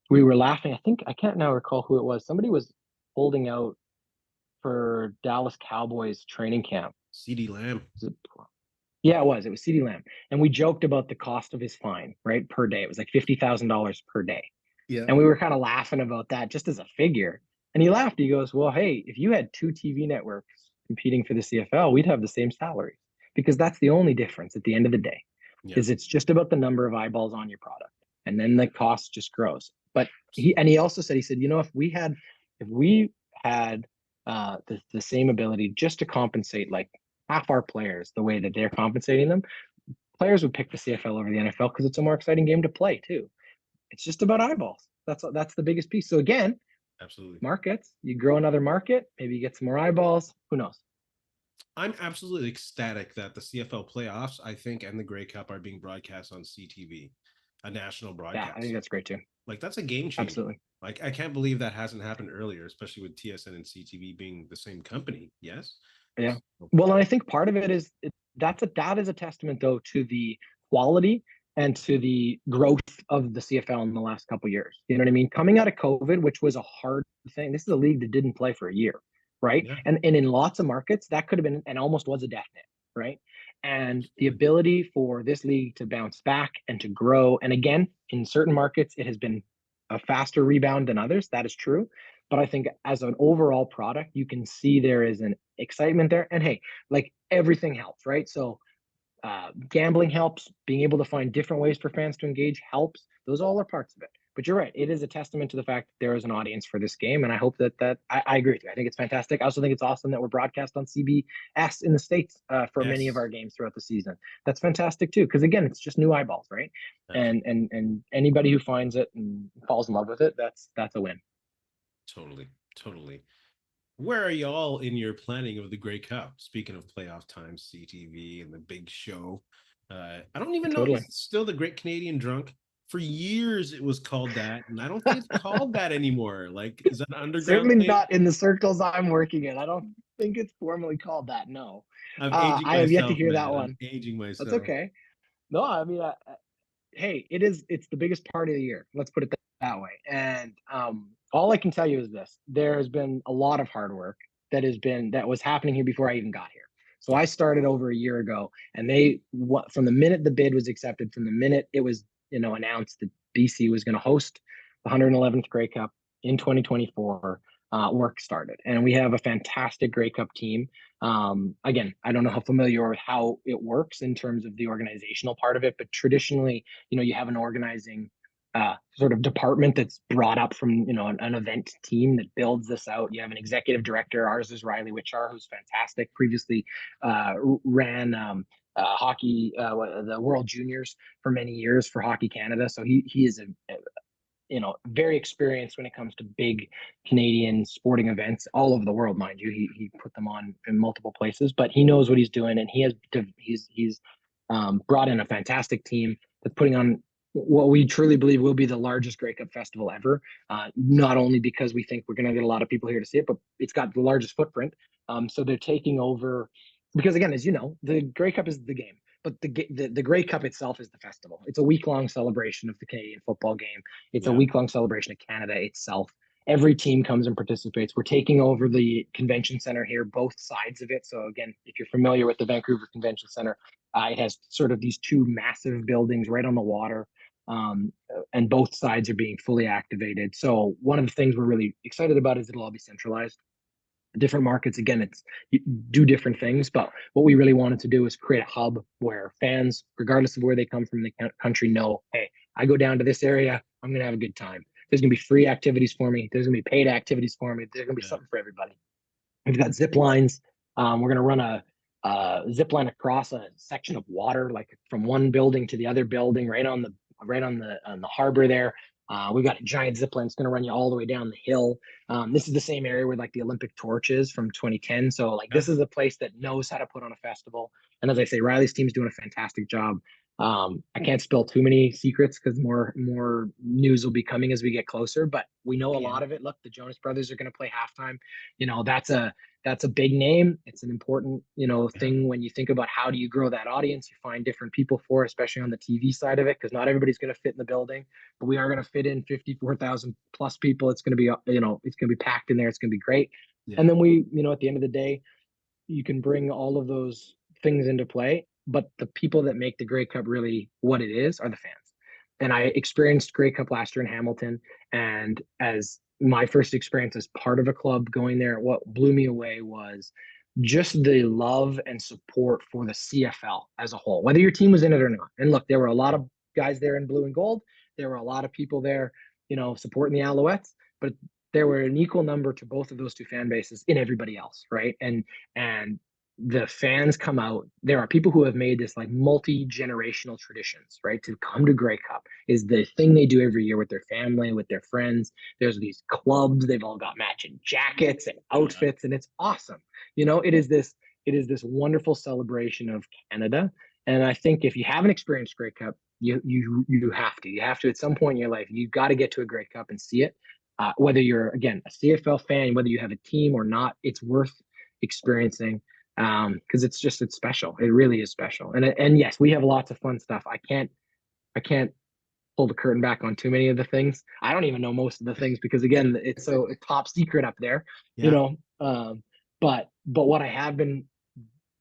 B: we were laughing. I think I can't now recall who it was. Somebody was holding out for Dallas Cowboys training camp.
A: CD Lamb.
B: Yeah, it was. It was CeeDee Lamb. And we joked about the cost of his fine, right? Per day. It was like $50,000 per day.
A: Yeah.
B: And we were kind of laughing about that just as a figure. And he laughed. He goes, well, hey, if you had two TV networks competing for the CFL, we'd have the same salary, because that's the only difference at the end of the day,
A: Yeah.
B: is it's just about the number of eyeballs on your product. And then the cost just grows. But he also said, if we had the same ability just to compensate like half our players the way that they're compensating them, players would pick the CFL over the NFL because it's a more exciting game to play too. It's just about eyeballs. That's the biggest piece. So again,
A: Absolutely.
B: markets. You grow another market, maybe you get some more eyeballs. Who knows?
A: I'm absolutely ecstatic that the CFL playoffs, I think, and the Grey Cup are being broadcast on CTV, a national
B: Yeah, I think
A: broadcast.
B: that's great too.
A: Like, that's a game changer.
B: Absolutely.
A: Like, I can't believe that hasn't happened earlier, especially with TSN and CTV being the same company. Yes.
B: Yeah.
A: So,
B: Well, and I think part of it is that is a testament though to the quality and to the growth of the CFL in the last couple of years. You know what I mean? Coming out of COVID, which was a hard thing. This is a league that didn't play for a year, right?
A: yeah,
B: And in lots of markets, that could have been and almost was a death knell, right? And the
A: absolutely.
B: ability for this league to bounce back and to grow, and again, in certain markets, it has been a faster rebound than others. That is true. But I think as an overall product, you can see there is an excitement there. And hey, like, everything helps, right? So gambling helps, being able to find different ways for fans to engage helps. Those all are parts of it. But you're right, it is a testament to the fact that there is an audience for this game, and I hope I agree with you. I think it's fantastic. I also think it's awesome that we're broadcast on CBS in the States for many of
A: Yes.
B: our games throughout the season. That's fantastic too, because again, it's just new eyeballs, right? And
A: Absolutely.
B: and anybody who finds it and falls in love with it, that's a win.
A: Totally. Totally. Where are y'all in your planning of the Grey Cup? Speaking of playoff times, CTV and the big show. I don't even know if
B: Totally.
A: it's still the Great Canadian Drunk. For years, it was called that, and I don't think it's called that anymore. Like, is that an underground
B: Certainly
A: thing?
B: not in the circles I'm working in. I don't think it's formally called that. No,
A: I'm aging
B: I have yet to
A: myself,
B: hear that
A: man. I'm
B: one.
A: aging
B: That's
A: myself.
B: okay. No, I mean, hey, it's the biggest party of the year. Let's put it that way. And all I can tell you is this: there has been a lot of hard work that was happening here before I even got here. So
A: Yeah.
B: I started over a year ago, and from the minute the bid was accepted, from the minute it was announced that BC was going to host the 111th Grey Cup in 2024, work started, and we have a fantastic Grey Cup team. Again, I don't know how familiar you are with how it works in terms of the organizational part of it, but traditionally, you have an organizing sort of department that's brought up from, an event team that builds this out. You have an executive director. Ours is Riley Witchar, who's fantastic. Previously ran hockey, the World Juniors for many years for Hockey Canada. So he is very experienced when it comes to big Canadian sporting events all over the world, mind you. He put them on in multiple places, but he knows what he's doing, and he's brought in a fantastic team that's putting on what we truly believe will be the largest Grey Cup festival ever. Not only because we think we're going to get a lot of people here to see it, but it's got the largest footprint. So they're taking over because, again, as you know, the Grey Cup is the game, but the Grey Cup itself is the festival. It's a week-long celebration of the Canadian football game. It's a week-long celebration of Canada itself. Every team comes and participates. We're taking over the convention center here, both sides of it. So again, if you're familiar with the Vancouver Convention Center, it has sort of these two massive buildings right on the water, and both sides are being fully activated. So one of the things we're really excited about is it'll all be centralized. Different markets, again, it's do different things, but what we really wanted to do is create a hub where fans, regardless of where they come from the country, know, hey, I go down to this area, I'm going to have a good time. There's going to be free activities for me. There's going to be paid activities for me. There's going to be something for everybody. We've got zip lines. We're going to run a zip line across a section of water, like from one building to the other building, right on the harbor there. We've got a giant zip line. It's going to run you all the way down the hill. This is the same area where like the Olympic torch is from 2010. So like this is a place that knows how to put on a festival. And as I say, Riley's team's doing a fantastic job. I can't spill too many secrets because more news will be coming as we get closer. But we know a lot of it. Look, the Jonas Brothers are going to play halftime. That's a big name. It's an important thing when you think about how do you grow that audience. You find different people for, especially on the TV side of it, because not everybody's going to fit in the building. But we are going to fit in 54,000 plus people. It's going to be it's going to be packed in there. It's going to be great. Yeah. And then we at the end of the day, you can bring all of those things into play, but the people that make the Grey Cup really what it is are the fans. And I experienced Grey Cup last year in Hamilton, and as my first experience as part of a club going there, what blew me away was just the love and support for the CFL as a whole, whether your team was in it or not. And look, there were a lot of guys there in blue and gold. There were a lot of people there, supporting the Alouettes, but there were an equal number to both of those two fan bases in everybody else, right? And the fans come out. There are people who have made this like multi-generational traditions, right? To come to Grey Cup is the thing they do every year with their family, with their friends. There's these clubs. They've all got matching jackets and outfits, and it's awesome. It is this wonderful celebration of Canada. And I think if you haven't experienced Grey Cup, you have to. You have to at some point in your life. You've got to get to a Grey Cup and see it. Whether you're, again, a CFL fan, whether you have a team or not, it's worth experiencing. Because it's special. It really is special. And yes, we have lots of fun stuff. I can't pull the curtain back on too many of the things. I don't even know most of the things because again, it's top secret up there, but what I have been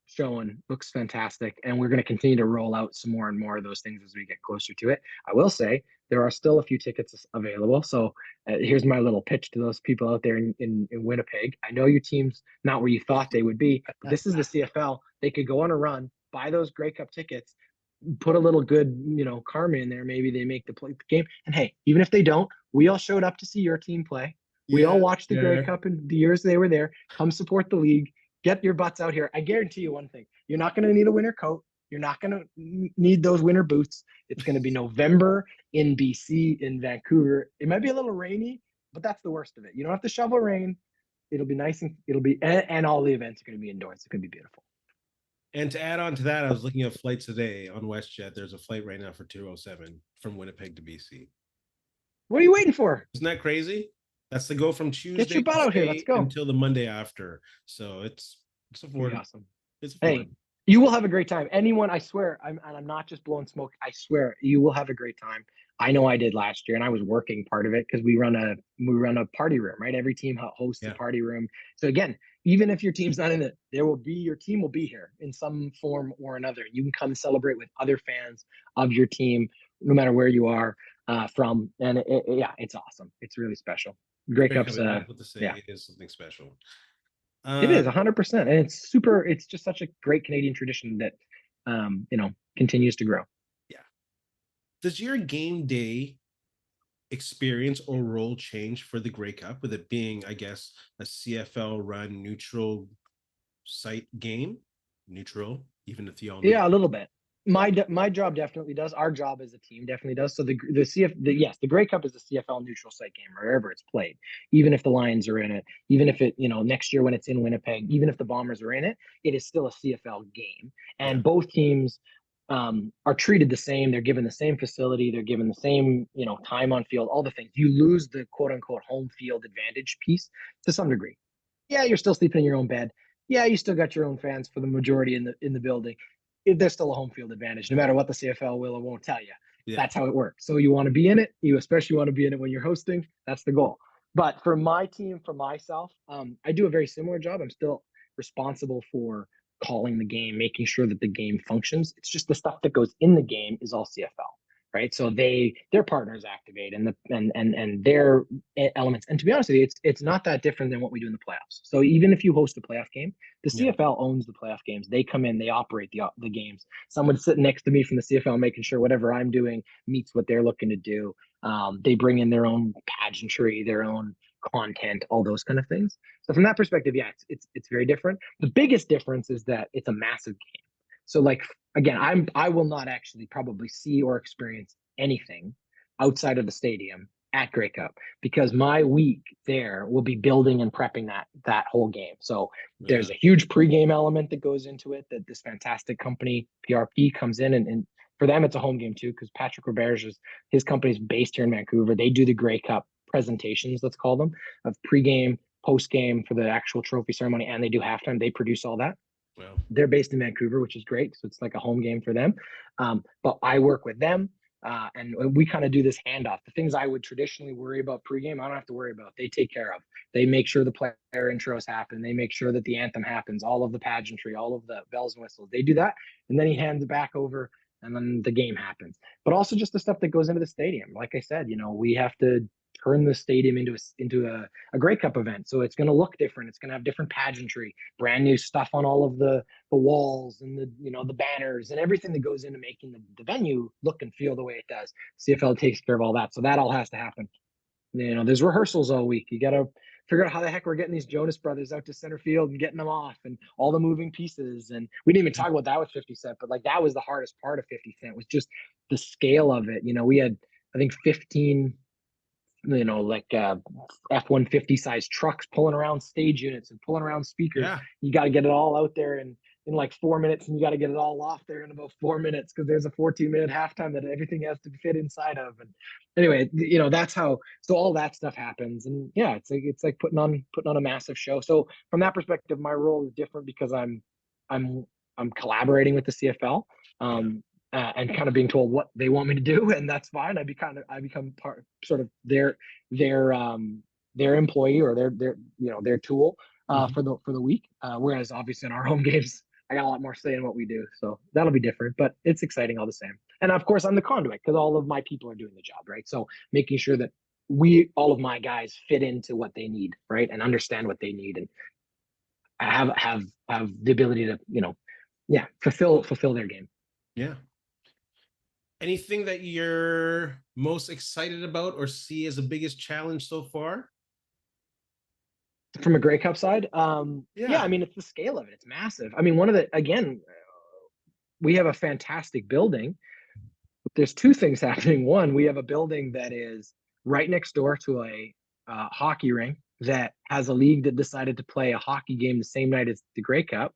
B: showing looks fantastic, and we're going to continue to roll out some more and more of those things as we get closer to it. I will say there are still a few tickets available, so here's my little pitch to those people out there in Winnipeg. I know your team's not where you thought they would be, but this is the CFL. They could go on a run, buy those Grey Cup tickets, put a little good karma in there. Maybe they make the game, and hey, even if they don't, we all showed up to see your team play. We all watched the Grey Cup in the years they were there. Come support the league. Get your butts out here. I guarantee you one thing. You're not going to need a winter coat. You're not going to need those winter boots. It's going to be November in BC, in Vancouver. It might be a little rainy, but that's the worst of it. You don't have to shovel rain. It'll be nice, and all the events are going to be indoors. It's going to be beautiful.
A: And to add on to that, I was looking at flights today on WestJet. There's a flight right now for 207 from Winnipeg to BC.
B: What are you waiting for?
A: Isn't that crazy? That's the go from Tuesday
B: Get your butt out here. Let's go
A: until the Monday after. So it's affordable.
B: Awesome.
A: It's affordable.
B: Hey, you will have a great time. Anyone, I swear, I'm not just blowing smoke. I swear, you will have a great time. I know I did last year, and I was working part of it because we run a party room, right? Every team hosts a party room. So again, even if your team's not in it, your team will be here in some form or another. You can come celebrate with other fans of your team, no matter where you are from. And it's awesome. It's really special. Grey Cup's
A: it is something special.
B: It is 100%, and it's just such a great Canadian tradition that continues to grow.
A: Yeah. Does your game day experience or role change for the Grey Cup, with it being, I guess, a CFL run neutral site game? Neutral, even if the owners.
B: Yeah, a little bit. My job definitely does. Our job as a team definitely does. So the Grey Cup is a CFL neutral site game wherever it's played. Even if the Lions are in it, even if it next year when it's in Winnipeg, even if the Bombers are in it, it is still a CFL game.
A: Yeah.
B: And both teams are treated the same. They're given the same facility. They're given the same time on field. All the things. You lose the quote unquote home field advantage piece to some degree. Yeah, you're still sleeping in your own bed. Yeah, you still got your own fans for the majority in the building. There's still a home field advantage, no matter what the CFL will or won't tell you.
A: Yeah.
B: That's how it works. So you want to be in it. You especially want to be in it when you're hosting. That's the goal. But for my team, for myself, I do a very similar job. I'm still responsible for calling the game, making sure that the game functions. It's just the stuff that goes in the game is all CFL, right? So their partners activate and their elements. And to be honest with you, it's not that different than what we do in the playoffs. So even if you host a playoff game, the
A: Yeah.
B: CFL owns the playoff games. They come in, they operate the games. Someone's sitting next to me from the CFL, making sure whatever I'm doing meets what they're looking to do. They bring in their own pageantry, their own content, all those kind of things. So from that perspective, yeah, it's very different. The biggest difference is that it's a massive game. So like again, I will not actually probably see or experience anything outside of the stadium at Grey Cup because my week there will be building and prepping that whole game. So
A: Yeah.
B: there's a huge pregame element that goes into it that this fantastic company PRP comes in and for them it's a home game too because Patrick Roberge his company's based here in Vancouver. They do the Grey Cup presentations, let's call them, of pregame, postgame for the actual trophy ceremony, and they do halftime. They produce all that.
A: Well.
B: They're based in Vancouver, which is great. So it's like a home game for them. But I work with them. And we kind of do this handoff. The things I would traditionally worry about pregame, I don't have to worry about. They take care of. They make sure the player intros happen. They make sure that the anthem happens, all of the pageantry, all of the bells and whistles. They do that. And then he hands it back over and then the game happens. But also just the stuff that goes into the stadium. Like I said, we have to turn the stadium into a Grey Cup event. So it's going to look different. It's going to have different pageantry, brand new stuff on all of the walls and the banners and everything that goes into making the venue look and feel the way it does. CFL takes care of all that. So that all has to happen. There's rehearsals all week. You got to figure out how the heck we're getting these Jonas Brothers out to center field and getting them off and all the moving pieces. And we didn't even talk about that with 50 Cent, but like that was the hardest part of 50 Cent was just the scale of it. We had, I think 15 like F-150 size trucks pulling around stage units and pulling around speakers.
A: Yeah.
B: You got to get it all out there in like 4 minutes, and you got to get it all off there in about 4 minutes because there's a 14-minute halftime that everything has to fit inside of. And anyway, that's how. So all that stuff happens, and yeah, it's like putting on a massive show. So from that perspective, my role is different because I'm collaborating with the CFL. And kind of being told what they want me to do, and that's fine. I become part sort of their employee or their tool for the week. Whereas obviously in our home games, I got a lot more say in what we do, so that'll be different. But it's exciting all the same. And of course, I'm the conduit because all of my people are doing the job, right? So making sure that all of my guys fit into what they need, right, and understand what they need, and have the ability to fulfill their game.
A: Yeah. Anything that you're most excited about or see as the biggest challenge so far?
B: From a Grey Cup side,
A: Yeah.
B: I mean, it's the scale of it. It's massive. I mean, we have a fantastic building. But there's two things happening. One, we have a building that is right next door to a hockey rink that has a league that decided to play a hockey game the same night as the Grey Cup,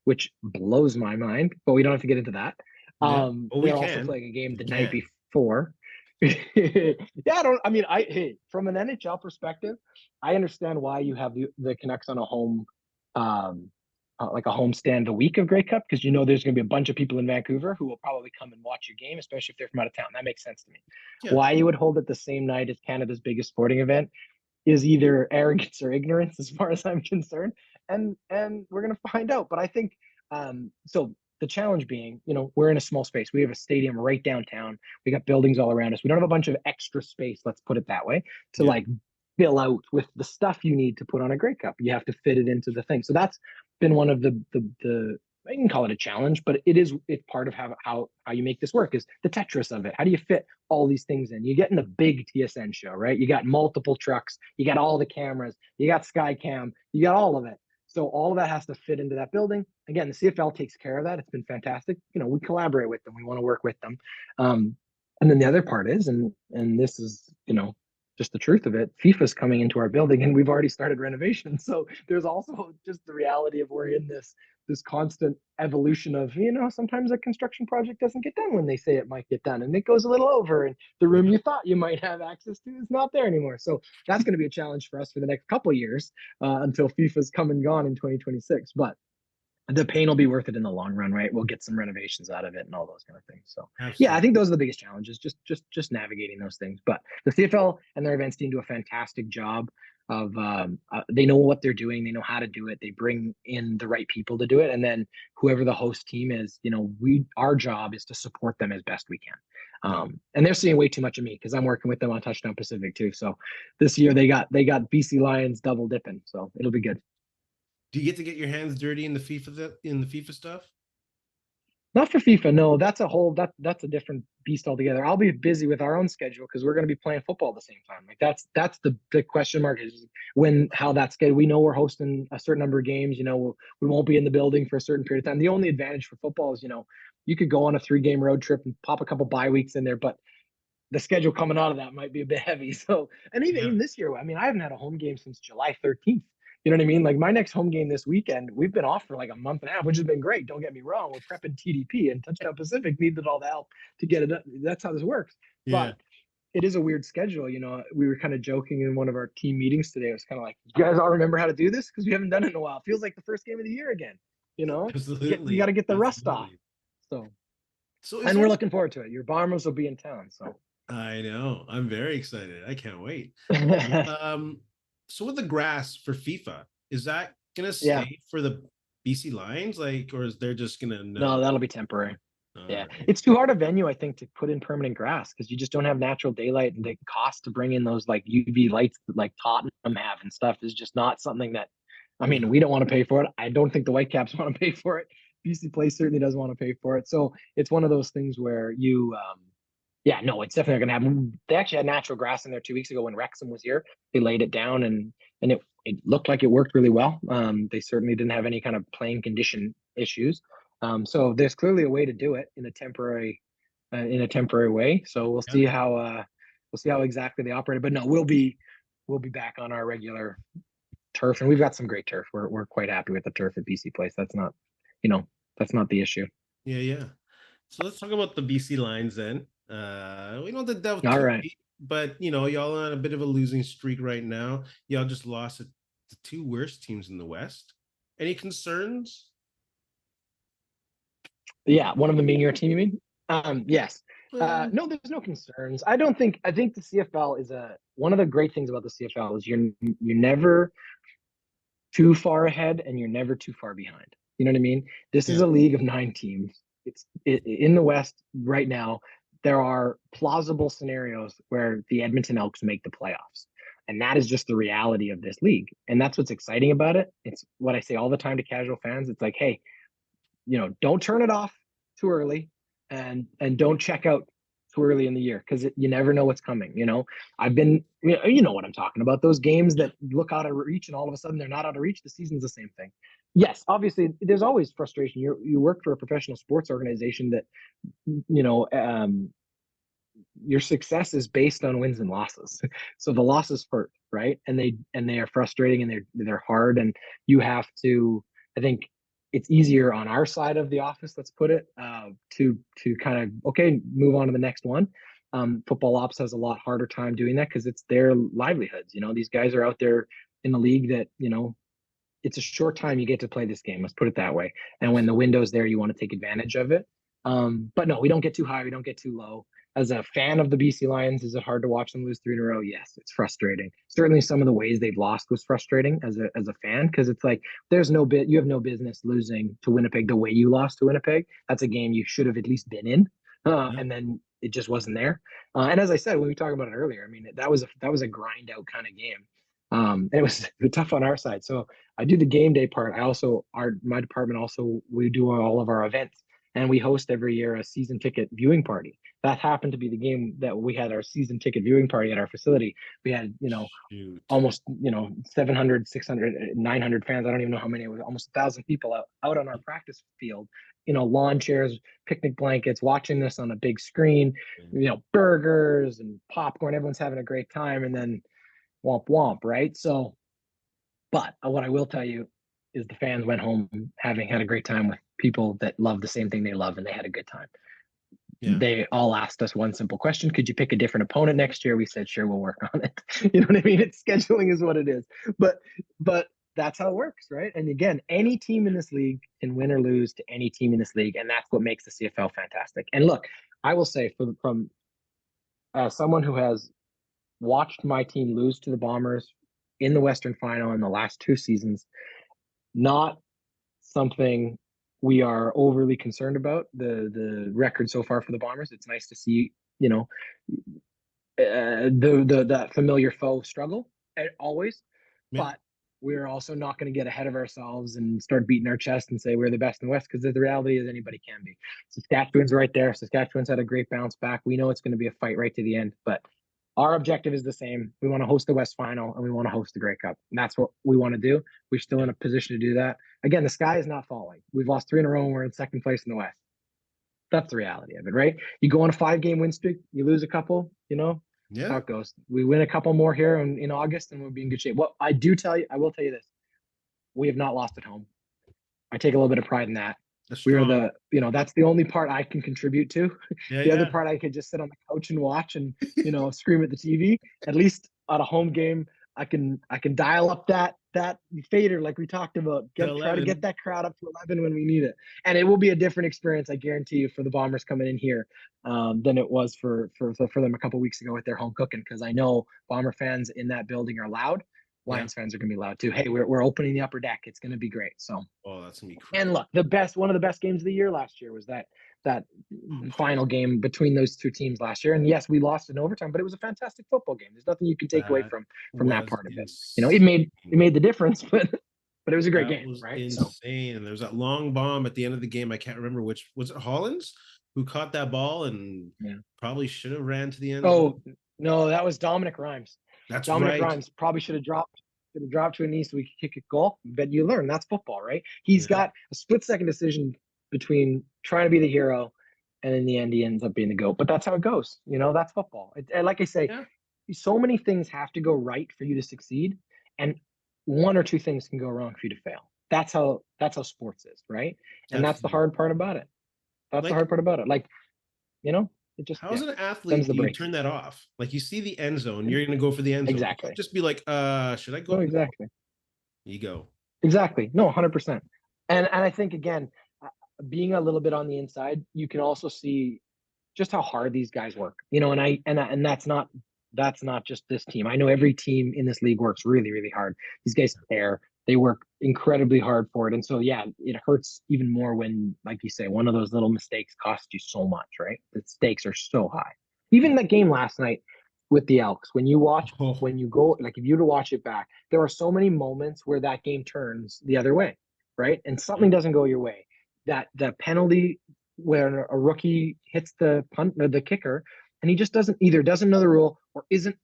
B: which blows my mind. But we don't have to get into that.
A: Yeah. Well, we
B: They're also
A: can.
B: playing a game
A: We
B: the night
A: can.
B: before. From an NHL perspective, I understand why you have the Canucks on a home, like a home stand the week of Grey Cup, because there's going to be a bunch of people in Vancouver who will probably come and watch your game, especially if they're from out of town. That makes sense to me.
A: Yeah.
B: Why you would hold it the same night as Canada's biggest sporting event is either arrogance or ignorance, as far as I'm concerned, and we're going to find out. But I think so. The challenge being, we're in a small space. We have a stadium right downtown. We got buildings all around us. We don't have a bunch of extra space, let's put it that way, to like fill out with the stuff you need to put on a Grey Cup. You have to fit it into the thing. So that's been one of the you can call it a challenge, but it's part of how you make this work is the Tetris of it. How do you fit all these things in? You get in the big TSN show, right? You got multiple trucks, you got all the cameras, you got Skycam, you got all of it. So all of that has to fit into that building. Again, the CFL takes care of that. It's been fantastic. We collaborate with them. We want to work with them. And then the other part is, and this is, just the truth of it, FIFA's coming into our building and we've already started renovation. So there's also just the reality of we're in this constant evolution of, sometimes a construction project doesn't get done when they say it might get done, and it goes a little over, and the room you thought you might have access to is not there anymore. So that's going to be a challenge for us for the next couple of years, until FIFA's come and gone in 2026. But the pain will be worth it in the long run, right? We'll get some renovations out of it and all those kind of things. So yeah, I think those are the biggest challenges, just navigating those things. But the CFL and their events team do a fantastic job of they know what they're doing, they know how to do it, they bring in the right people to do it, and then whoever the host team is, our job is to support them as best we can. And they're seeing way too much of me because I'm working with them on Touchdown Pacific too. So this year they got BC Lions double dipping, so it'll be good.
A: Do you get your hands dirty in the FIFA stuff?
B: Not for FIFA, no. That's a different beast altogether. I'll be busy with our own schedule because we're going to be playing football at the same time. Like that's the question mark is how that's good. We know we're hosting a certain number of games. We won't be in the building for a certain period of time. The only advantage for football is you could go on a 3-game road trip and pop a couple bye weeks in there, but the schedule coming out of that might be a bit heavy. So, and even this year, I mean, I haven't had a home game since July 13th. You know what I mean? Like my next home game this weekend, we've been off for like a month and a half, which has been great. Don't get me wrong. We're prepping TDP, and Touchdown Pacific needed all the help to get it up. That's how this works.
A: Yeah.
B: But it is a weird schedule. We were kind of joking in one of our team meetings today. It was kind of like, you guys all remember how to do this? Because we haven't done it in a while. It feels like the first game of the year again.
A: Absolutely.
B: You got to get the rust
A: Absolutely.
B: off.
A: So
B: and we're looking forward to it. Your Bombers will be in town. So
A: I know. I'm very excited. I can't wait. So with the grass for FIFA, is that gonna stay for the BC Lions? Or is they're just gonna
B: No, that'll be temporary. Yeah.
A: Right.
B: It's too hard a venue, I think, to put in permanent grass because you just don't have natural daylight, and the cost to bring in those like UV lights that like Tottenham have and stuff is just not something that, we don't want to pay for it. I don't think the Whitecaps want to pay for it. BC Place certainly doesn't want to pay for it. So it's one of those things where no, it's definitely not going to happen. They actually had natural grass in there 2 weeks ago when Wrexham was here. They laid it down and it looked like it worked really well. They certainly didn't have any kind of playing condition issues. So there's clearly a way to do it in a temporary way. So we'll see how exactly they operate it. But no, we'll be back on our regular turf, and we've got some great turf. We're quite happy with the turf at BC Place. That's not the issue.
A: Yeah. So let's talk about the BC Lions then. We don't have to delve
B: All
A: too
B: right.
A: deep, but y'all are on a bit of a losing streak right now. Y'all just lost to the 2 worst teams in the West. Any concerns?
B: Yeah, one of them being your team, you mean? Yes. No, there's no concerns. I think the CFL is one of the great things about the CFL is you're never too far ahead and you're never too far behind. You know what I mean? This is a league of 9 teams. It's in the West right now. There are plausible scenarios where the Edmonton Elks make the playoffs. And that is just the reality of this league. And that's what's exciting about it. It's what I say all the time to casual fans. It's like, hey, don't turn it off too early and don't check out too early in the year because you never know what's coming. I've been, what I'm talking about. Those games that look out of reach and all of a sudden they're not out of reach. The season's the same thing. Yes, obviously, there's always frustration. You work for a professional sports organization that, your success is based on wins and losses. So the losses hurt, right? And they are frustrating and they're hard. And you have to, I think it's easier on our side of the office, let's put it, to kind of, move on to the next one. Football ops has a lot harder time doing that because it's their livelihoods. These guys are out there in the league that, it's a short time you get to play this game. Let's put it that way. And when the window's there, you want to take advantage of it. But no, we don't get too high. We don't get too low. As a fan of the BC Lions, is it hard to watch them lose 3 in a row? Yes, it's frustrating. Certainly some of the ways they've lost was frustrating as a fan because it's like you have no business losing to Winnipeg the way you lost to Winnipeg. That's a game you should have at least been in. And then it just wasn't there. And as I said, when we talked about it earlier, I mean, that was a grind out kind of game. And it was tough on our side. So I do the game day part. I also, my department also, we do all of our events, and we host every year a season ticket viewing party. That happened to be the game that we had our season ticket viewing party at our facility. We had,
A: Shoot.
B: almost 700, 600, 900 fans. I don't even know how many. It was almost 1,000 people out on our practice field, lawn chairs, picnic blankets, watching this on a big screen, burgers and popcorn. Everyone's having a great time, and then womp womp, right? So, but what I will tell you is the fans went home having had a great time with people that love the same thing they love, and they had a good time.
A: Yeah.
B: They all asked us one simple question: could you pick a different opponent next year? We said, sure, we'll work on it. You know what I mean? It's scheduling is what it is, but that's how it works, right? And again, any team in this league can win or lose to any team in this league, and that's what makes the CFL fantastic. And look, I will say, from someone who has watched my team lose to the Bombers in the Western Final in the last 2 seasons, not something we are overly concerned about, the record so far for the Bombers. It's nice to see, the that familiar foe struggle always,
A: Yeah.
B: but we're also not going to get ahead of ourselves and start beating our chest and say we're the best in the West, because the reality is anybody can be. Saskatchewan's right there. Saskatchewan's had a great bounce back. We know it's going to be a fight right to the end, but our objective is the same. We want to host the West Final, and we want to host the Grey Cup. And that's what we want to do. We're still in a position to do that. Again, the sky is not falling. We've lost 3 in a row, and we're in second place in the West. That's the reality of it, right? You go on a 5-game win streak, you lose a couple, that's how
A: Yeah.
B: it goes. We win a couple more here in August, and we'll be in good shape. What I will tell you this: we have not lost at home. I take a little bit of pride in that.
A: That's
B: We are
A: strong.
B: that's the only part I can contribute to.
A: Yeah.
B: The other
A: Yeah.
B: part I could just sit on the couch and watch and, scream at the TV. At least at a home game, I can dial up that fader like we talked about.
A: To
B: Try to get
A: 11.
B: that crowd up to 11 when we need it. And it will be a different experience, I guarantee you, for the Bombers coming in here, than it was for them a couple weeks ago with their home cooking, because I know Bomber fans in that building are loud.
A: Yeah.
B: Lions fans are going to be loud too. Hey, we're opening the upper deck. It's going to be great. So,
A: Oh, that's gonna be
B: and
A: crazy.
B: look, one of the best games of the year last year was that final game between those two teams last year. And yes, we lost in overtime, but it was a fantastic football game. There's nothing you can take away
A: That
B: from that
A: was
B: part of it. It
A: insane.
B: made the difference, but it was a great
A: That
B: game,
A: was
B: right? So
A: insane. And there was that long bomb at the end of the game. I can't remember which was it, Hollins, who caught that ball and
B: yeah.
A: probably should have ran to the end zone.
B: Oh no, that was Dominic Rhymes.
A: That's
B: Dominic
A: right.
B: Rhymes probably should have dropped to a knee so we could kick a goal. But you learn that's football, right? He's
A: Yeah.
B: got a split-second decision between trying to be the hero, and in the end, he ends up being the GOAT. But that's how it goes. That's football. And like I say,
A: Yeah.
B: so many things have to go right for you to succeed, and one or two things can go wrong for you to fail. That's how sports is, right? And that's the
A: Absolutely.
B: hard part about it. That's the
A: Like,
B: hard part about it. Like, it just,
A: how as
B: yeah,
A: an
B: them's
A: athlete
B: the
A: do you
B: breaks.
A: turn that off? Like you see the end zone, you're gonna go for the end zone. You can't
B: Exactly.
A: just be like, should I go?
B: No,
A: No,
B: exactly.
A: you go.
B: Exactly. No, 100%. And I think, again, being a little bit on the inside, you can also see just how hard these guys work. And that's not just this team. I know every team in this league works really, really hard. These guys care. They work incredibly hard for it. And so, yeah, it hurts even more when, like you say, one of those little mistakes costs you so much, right? The stakes are so high. Even that game last night with the Elks,
A: Oh,
B: when you go, like if you were to watch it back, there are so many moments where that game turns the other way, right? And something doesn't go your way. That the penalty where a rookie hits the punt or the kicker, and he just doesn't know the rule, or isn't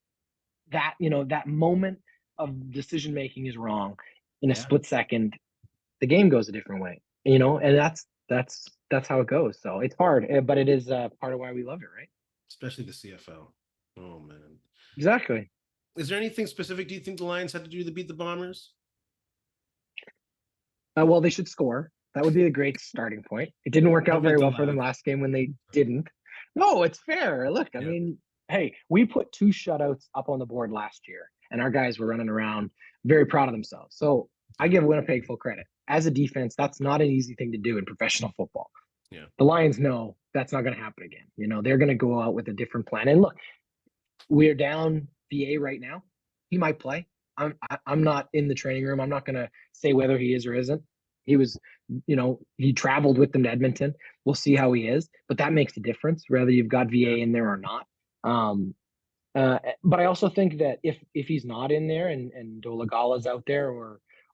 B: that moment of decision making is wrong in a
A: yeah.
B: split second, the game goes a different way. And that's how it goes. So it's hard, but it is part of why we love it, right?
A: Especially the CFL. Oh man.
B: Exactly.
A: Is there anything specific do you think the Lions had to do to beat the Bombers?
B: Well, they should score. That would be a great starting point. It didn't work
A: Don't
B: out
A: mean
B: very
A: to
B: well for them
A: laugh.
B: last game when they didn't. No, it's fair. Look, I
A: Yeah.
B: mean, hey, we put 2 shutouts up on the board last year, and our guys were running around very proud of themselves. So I
A: Yeah.
B: give Winnipeg full credit. As a defense, that's not an easy thing to do in professional football.
A: Yeah.
B: The Lions know that's not going to happen again. They're going to go out with a different plan. And look, we're down VA right now. He might play. I'm not in the training room. I'm not going to say whether he is or isn't. He was, he traveled with them to Edmonton. We'll see how he is, but that makes a difference whether you've got
A: Yeah.
B: VA in there or not. Um, But I also think that if he's not in there and Dolagala's out there,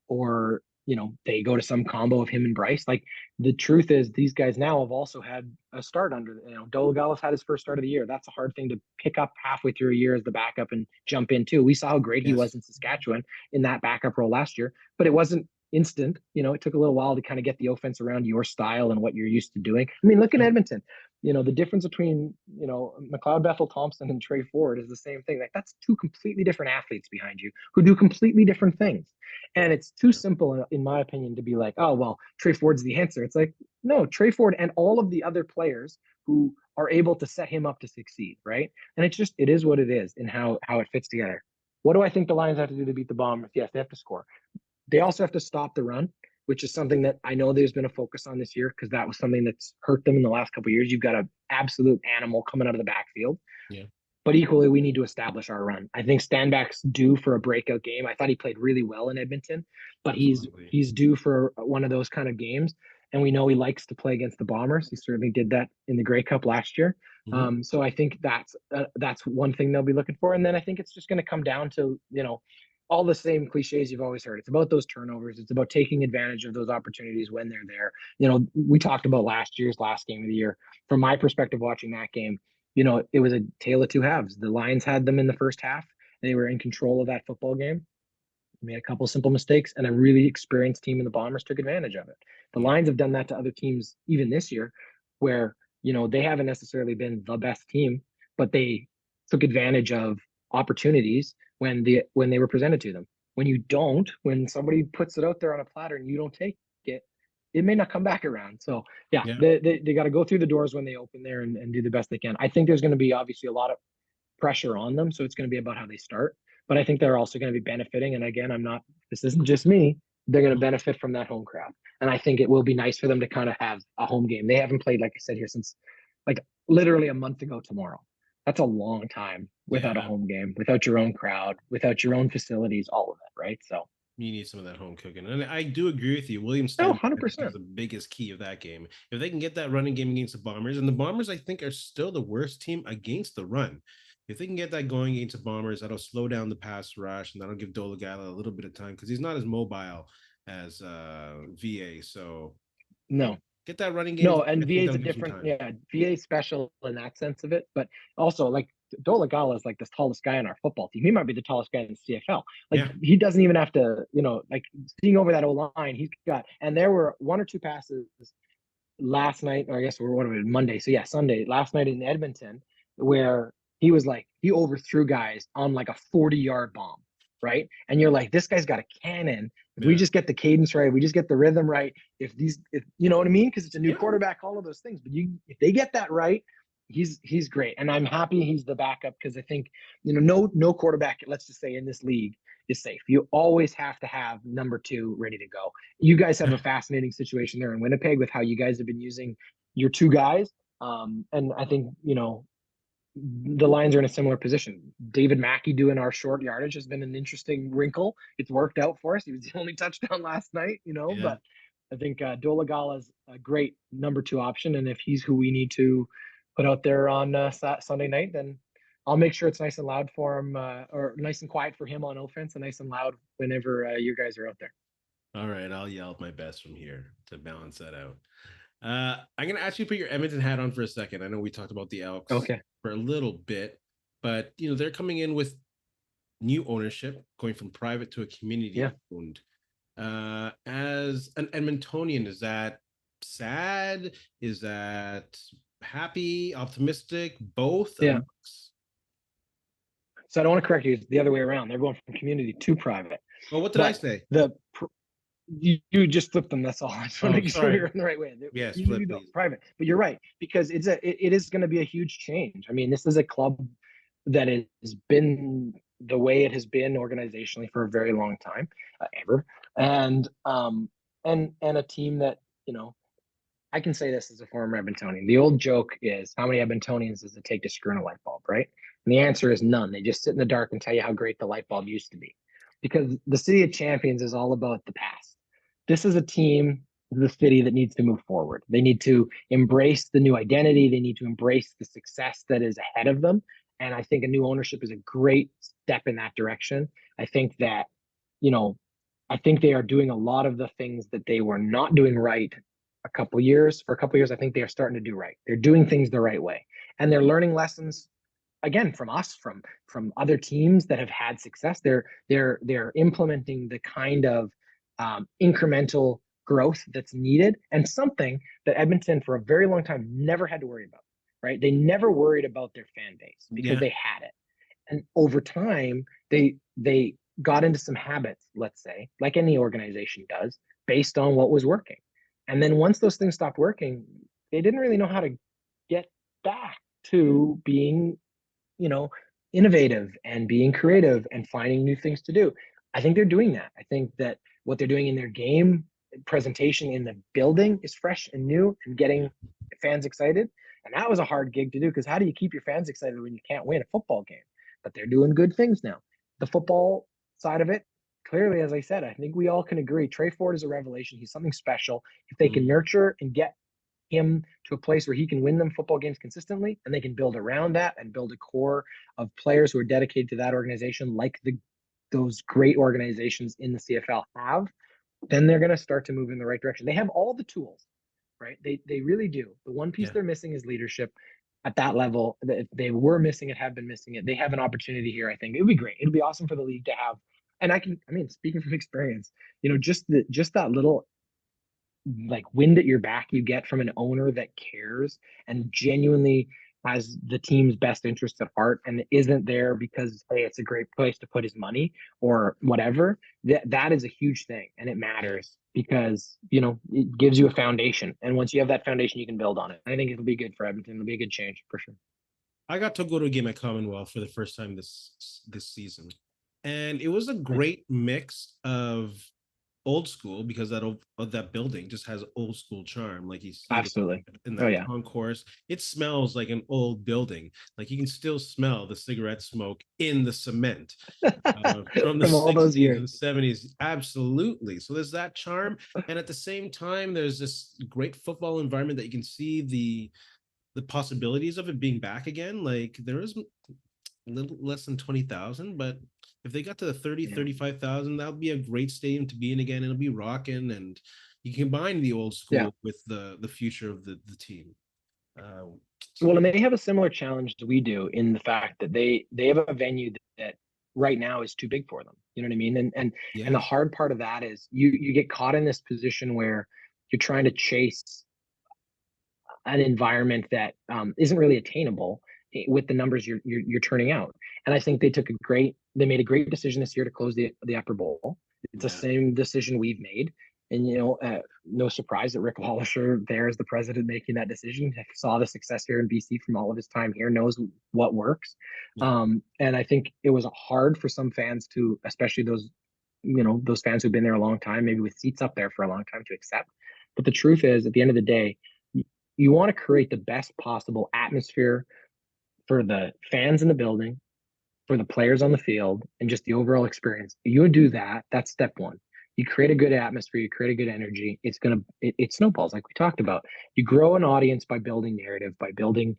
B: or they go to some combo of him and Bryce, like the truth is these guys now have also had a start under, Dolagala's had his first start of the year. That's a hard thing to pick up halfway through a year as the backup and jump into. We saw how great he
A: Yes.
B: was in Saskatchewan in that backup role last year, but it wasn't instant. It took a little while to kind of get the offense around your style and what you're used to doing. I mean, look at Edmonton. The difference between, McLeod Bethel Thompson and Trey Ford is the same thing. Like, that's two completely different athletes behind you who do completely different things. And it's too simple, in my opinion, to be like, oh, well, Trey Ford's the answer. It's like, no, Trey Ford and all of the other players who are able to set him up to succeed, right? And it is what it is and how it fits together. What do I think the Lions have to do to beat the Bombers? Yes, they have to score. They also have to stop the run, which is something that I know there's been a focus on this year because that was something that's hurt them in the last couple of years. You've got an absolute animal coming out of the backfield.
A: Yeah.
B: But equally, we need to establish our run. I think Stanback's due for a breakout game. I thought he played really well in Edmonton, but he's
A: Absolutely.
B: he's due for one of those kind of games. And we know he likes to play against the Bombers. He certainly did that in the Grey Cup last year.
A: Mhm.
B: So I think that's one thing they'll be looking for. And then I think it's just going to come down to all the same cliches you've always heard. It's about those turnovers. It's about taking advantage of those opportunities when they're there. We talked about last year's last game of the year. From my perspective, watching that game, it was a tale of two halves. The Lions had them in the first half. They were in control of that football game, made a couple simple mistakes, and a really experienced team in the Bombers took advantage of it. The
A: Yeah.
B: Lions have done that to other teams even this year, where they haven't necessarily been the best team, but they took advantage of opportunities when they were presented to them. When somebody puts it out there on a platter and you don't take it, it may not come back around. So yeah,
A: Yeah.
B: they got to go through the doors when they open there and do the best they can. I think there's going to be obviously a lot of pressure on them. So it's going to be about how they start. But I think they're also going to be benefiting. And again, this isn't just me. They're going to
A: Mhm.
B: benefit from that home crowd. And I think it will be nice for them to kind of have a home game. They haven't played, like I said here, since like literally a month ago tomorrow. That's a long time without a
A: Yeah.
B: home game, without your own crowd, without your own facilities, all of it. Right. So,
A: You need some of that home cooking. And I do agree with you. William
B: no,
A: Stanback, I think, is
B: 100%.
A: the biggest key of that game. If they can get that running game against the Bombers, and the Bombers, I think, are still the worst team against the run. If they can get that going against the Bombers, that'll slow down the pass rush and that'll give Dolagala a little bit of time because he's not as mobile as VA. So
B: No,
A: get that running game.
B: No,
A: I
B: and VA
A: think
B: is a
A: that'll give some
B: different,
A: time.
B: yeah, VA is special in that sense of it. But also, like, Dolagala is like the tallest guy on our football team. He might be the tallest guy in the CFL. Like,
A: Yeah.
B: he doesn't even have to, like seeing over that O line, he's got, and there were one or two passes last night, or I guess we're one of it Monday. So yeah, Sunday, last night in Edmonton, where he overthrew guys on like a 40-yard bomb, right? And you're like, this guy's got a cannon. If we
A: Yeah.
B: just get the cadence right, we just get the rhythm right. If you know what I mean? Because it's a new
A: Yeah.
B: quarterback, all of those things. But if they get that right, he's great. And I'm happy he's the backup because I think, no quarterback, let's just say in this league, is safe. You always have to have number two ready to go. You guys have a fascinating situation there in Winnipeg with how you guys have been using your two guys. And I think, the Lions are in a similar position. David Mackey doing our short yardage has been an interesting wrinkle. It's worked out for us. He was the only touchdown last night,
A: Yeah.
B: but I think Dolagala is a great number two option. And if he's who we need to put out there on Sunday night, then I'll make sure it's nice and loud for him, or nice and quiet for him on offense, and nice and loud whenever you guys are out there.
A: All right. I'll yell my best from here to balance that out. I'm gonna ask you to put your Edmonton hat on for a second. I know we talked about the Elks
B: Okay.
A: for a little bit, but they're coming in with new ownership, going from private to a community
B: Yeah.
A: owned. As an Edmontonian, is that sad? Is that happy, optimistic, both? A
B: Yeah.
A: mix?
B: So I don't want to correct you. It's the other way around. They're going from community to private.
A: Well, what did I
B: But
A: say?
B: you just flipped them. That's all. I just want to
A: Oh,
B: make sure
A: sorry.
B: you're in the right way.
A: Yes,
B: You
A: flip,
B: do
A: please.
B: private, but you're right because it is going to be a huge change. I mean, this is a club that has been the way it has been organizationally for a very long time, ever, and a team that I can say this as a former Edmontonian. The old joke is how many Edmontonians does it take to screw in a light bulb, right? And the answer is none. They just sit in the dark and tell you how great the light bulb used to be. Because the city of champions is all about the past. This is a team, the city that needs to move forward. They need to embrace the new identity. They need to embrace the success that is ahead of them. And I think a new ownership is a great step in that direction. I think that, you know, I think they are doing a lot of the things that they were not doing right for a couple years. I think they are starting to do right. They're doing things the right way, and they're learning lessons again from us, from other teams that have had success. They're implementing the kind of incremental growth that's needed, and something that Edmonton for a very long time never had to worry about. Right? They never worried about their fan base because
A: Yeah.
B: they had it, and over time they got into some habits, let's say, like any organization does, based on what was working. And then once those things stopped working, they didn't really know how to get back to being, you know, innovative and being creative and finding new things to do. I think they're doing that. I think that what they're doing in their game presentation in the building is fresh and new and getting fans excited. And that was a hard gig to do, because how do you keep your fans excited when you can't win a football game? But they're doing good things now. The football side of it, clearly, as I said, I think we all can agree Trey Ford is a revelation. He's something special. If they can
A: Mhm.
B: nurture and get him to a place where he can win them football games consistently, and they can build around that and build a core of players who are dedicated to that organization, like those great organizations in the CFL have, then they're going to start to move in the right direction. They have all the tools, right? They really do. The one piece
A: Yeah.
B: they're missing is leadership at that level. If they were missing it, have been missing it, they have an opportunity here. I think it would be great. It'd be awesome for the league to have. And I mean, speaking from experience, just that little like wind at your back you get from an owner that cares and genuinely has the team's best interests at heart, and isn't there because, hey, it's a great place to put his money or whatever. That is a huge thing, and it
A: Yeah.
B: matters because, it gives you a foundation, and once you have that foundation you can build on it. I think it'll be good for Edmonton. It'll be a good change for sure.
A: I got to go to a game at Commonwealth for the first time this season, and it was a great mix of old school, because of that building just has old school charm. Like you see
B: Absolutely.
A: in
B: Oh
A: that
B: yeah.
A: concourse, it smells like an old building. Like you can still smell the cigarette smoke in the cement from the
B: From all those
A: 60s and
B: years.
A: 70s. Absolutely. So there's that charm. And at the same time, there's this great football environment that you can see the possibilities of it being back again. Like there is a little less than 20,000, but if they got to the 30,
B: Yeah.
A: 35,000, that would be a great stadium to be in again. It'll be rocking, and you combine the old
B: Yeah.
A: school with the future of the team. So
B: Well,
A: yeah,
B: and they have a similar challenge that we do in the fact that they have a venue that right now is too big for them. You know what I mean? And
A: yeah,
B: the hard part of that is you get caught in this position where you're trying to chase an environment that isn't really attainable with the numbers you're turning out. And I think they made a great decision this year to close the upper bowl. It's the
A: yeah,
B: same decision we've made. And no surprise that Rick Wallisher, there as the president, making that decision, saw the success here in BC from all of his time here, knows what works.
A: yeah.
B: And I think it was hard for some fans to, especially those fans who've been there a long time, maybe with seats up there for a long time, to accept. But the truth is, at the end of the day, you want to create the best possible atmosphere for the fans in the building, for the players on the field, and just the overall experience. You do that. That's step one. You create a good atmosphere. You create a good energy. It snowballs, like we talked about. You grow an audience by building narrative, by building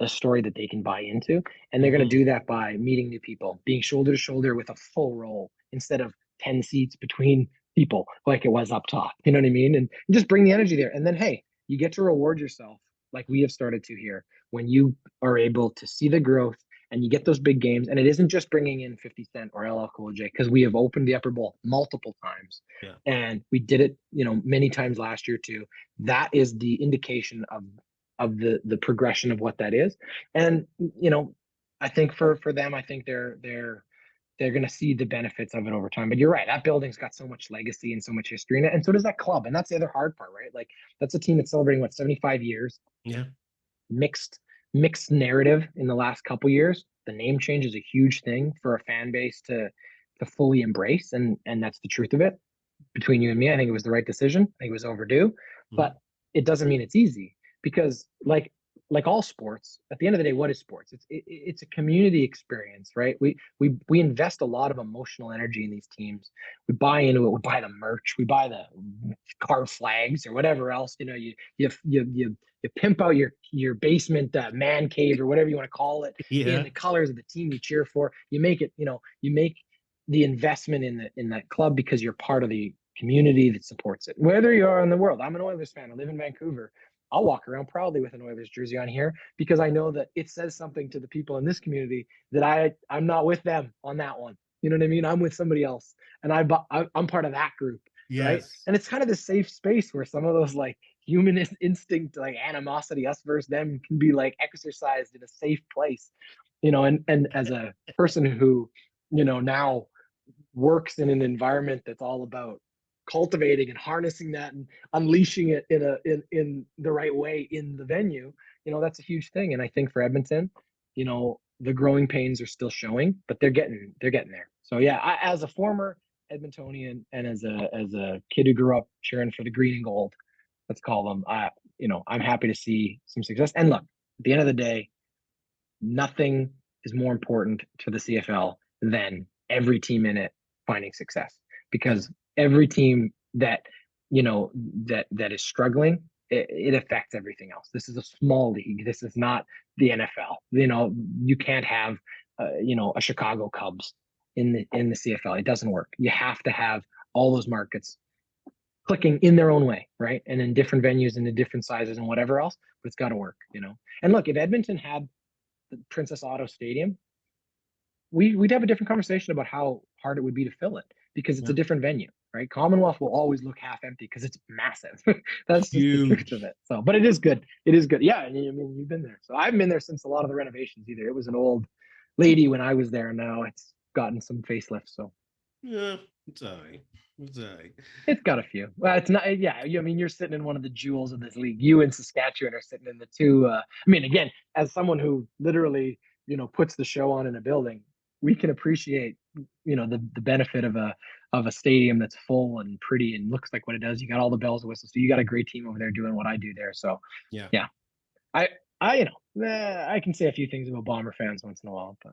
B: a story that they can buy into. And they're going to
A: Mhm.
B: do that by meeting new people, being shoulder to shoulder with a full role instead of 10 seats between people like it was up top. You know what I mean? And just bring the energy there. And then, hey, you get to reward yourself like we have started to here when you are able to see the growth and you get those big games. And it isn't just bringing in 50 Cent or LL Cool J, because we have opened the upper bowl multiple times.
A: Yeah,
B: And we did it, many times last year too. That is the indication of the progression of what that is. And I think for them, I think they're going to see the benefits of it over time. But you're right, that building's got so much legacy and so much history in it, and so does that club. And that's the other hard part, right? Like, that's a team that's celebrating, what, 75 years.
A: yeah,
B: Mixed narrative in the last couple years. The name change is a huge thing for a fan base to fully embrace, and that's the truth of it. Between you and me, I think it was the right decision. I think it was overdue,
A: mhm,
B: but it doesn't mean it's easy, because like all sports, at the end of the day, what is sports? It's a community experience, right? We invest a lot of emotional energy in these teams. We buy into it. We buy the merch. We buy the carve flags or whatever else. You pimp out your basement man cave or whatever you want to call it in
A: Yeah.
B: the colors of the team you cheer for. You make it, you make the investment in that club because you're part of the community that supports it. Whether you are in the world, I'm an Oilers fan. I live in Vancouver. I'll walk around proudly with an Oilers jersey on here because I know that it says something to the people in this community that I'm not with them on that one. You know what I mean? I'm with somebody else, and I'm part of that group, right?
A: Yes.
B: And it's kind of the safe space where some of those like human instinct, like animosity, us versus them, can be like exercised in a safe place, And as a person who, now works in an environment that's all about cultivating and harnessing that and unleashing it in the right way in the venue, that's a huge thing. And I think for Edmonton, the growing pains are still showing, but they're getting there. So yeah, as a former Edmontonian and as a kid who grew up cheering for the green and gold, let's call them, I'm happy to see some success. And look, at the end of the day, nothing is more important to the CFL than every team in it finding success,
A: Yeah.
B: because every team that that is struggling, it affects everything else. This is a small league. This is not the NFL. You can't have a Chicago Cubs in the CFL. It doesn't work. You have to have all those markets clicking in their own way, right? And in different venues and in different sizes and whatever else, but it's got to work. And look, if Edmonton had the Princess Auto Stadium, we'd have a different conversation about how hard it would be to fill it because it's
A: Yeah.
B: a different venue, right? Commonwealth will always look half empty because it's massive. That's just the truth of
A: Huge.
B: it. So, but it is good. It is good. Yeah, I mean, you've been there, so I haven't been there since a lot of the renovations either. It was an old lady when I was there, and now it's gotten some facelift. So
A: Yeah. It's all right. It's all right.
B: it's got a few. Well, it's not. Yeah, I mean, you're sitting in one of the jewels of this league. You and Saskatchewan are sitting in the two. I mean, again, as someone who literally, puts the show on in a building, we can appreciate, the benefit of a stadium that's full and pretty and looks like what it does. You got all the bells and whistles. So you got a great team over there doing what I do there. So,
A: Yeah.
B: yeah, I, I can say a few things about Bomber fans once in a while, but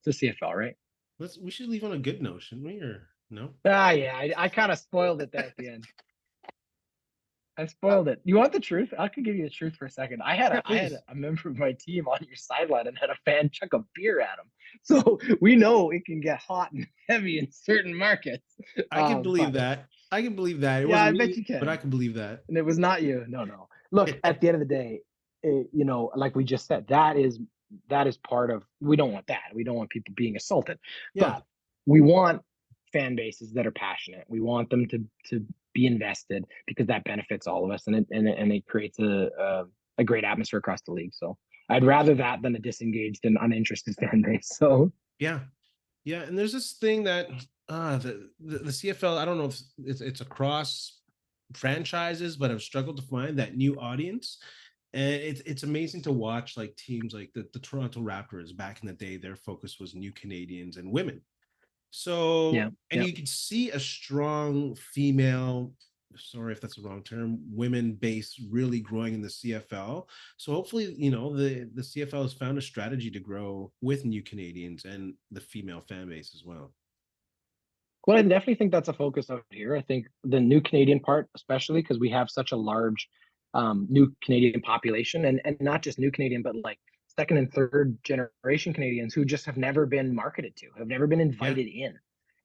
B: it's the CFL, right?
A: We should leave on a good note, shouldn't we? Or no?
B: Yeah, I kind of spoiled it there at the end. I spoiled it. You want the truth? I could give you the truth for a second. I had
A: Yeah,
B: a I had
A: please.
B: a member of my team on your sideline and had a fan chuck a beer at him. So we know it can get hot and heavy in certain markets.
A: I can believe
B: But
A: that. I can believe that. It
B: yeah, I
A: wasn't
B: bet
A: me,
B: you
A: but I
B: can.
A: can believe that.
B: And it was not you. No, no. Look, at the end of the day, like we just said, that is part of. We don't want that. We don't want people being assaulted,
A: Yeah.
B: but we want fan bases that are passionate. We want them to be invested because that benefits all of us, and it creates a great atmosphere across the league. So I'd rather that than a disengaged and uninterested fan base. So
A: Yeah. Yeah. And there's this thing that the CFL, I don't know if it's across franchises, but I've struggled to find that new audience. And it's amazing to watch like teams like the Toronto Raptors back in the day, their focus was new Canadians and women.
B: yeah,
A: So, and
B: yeah.
A: you could see a strong female, sorry if that's the wrong term, women base really growing in the CFL. So hopefully, the CFL has found a strategy to grow with new Canadians and the female fan base as well.
B: Well, I definitely think that's a focus out here. I think the new Canadian part, especially because we have such a large new Canadian population, and not just new Canadian, but like second and third generation Canadians who just have never been marketed to, have never been
A: Yeah.
B: invited in.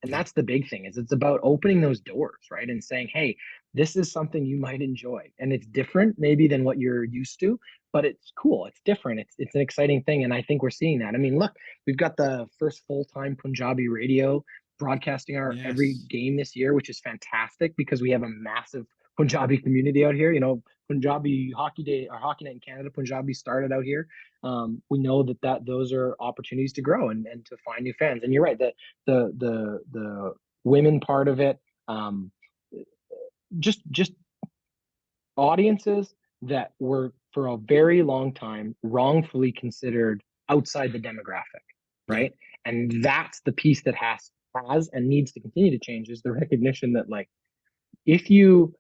B: And
A: Yeah.
B: that's the big thing, is it's about opening those doors, right? And saying, hey, this is something you might enjoy. And it's different maybe than what you're used to, but it's cool. It's different. It's an exciting thing. And I think we're seeing that. I mean, look, we've got the first full-time Punjabi radio broadcasting our every
A: Yes.
B: game this year, which is fantastic because we have a massive Punjabi community out here. Punjabi Hockey Day or Hockey Night in Canada, Punjabi started out here. We know that those are opportunities to grow and to find new fans. And you're right, that the women part of it, just audiences that were for a very long time wrongfully considered outside the demographic,
A: Yeah.
B: right? And that's the piece that has and needs to continue to change, is the recognition that, like, if you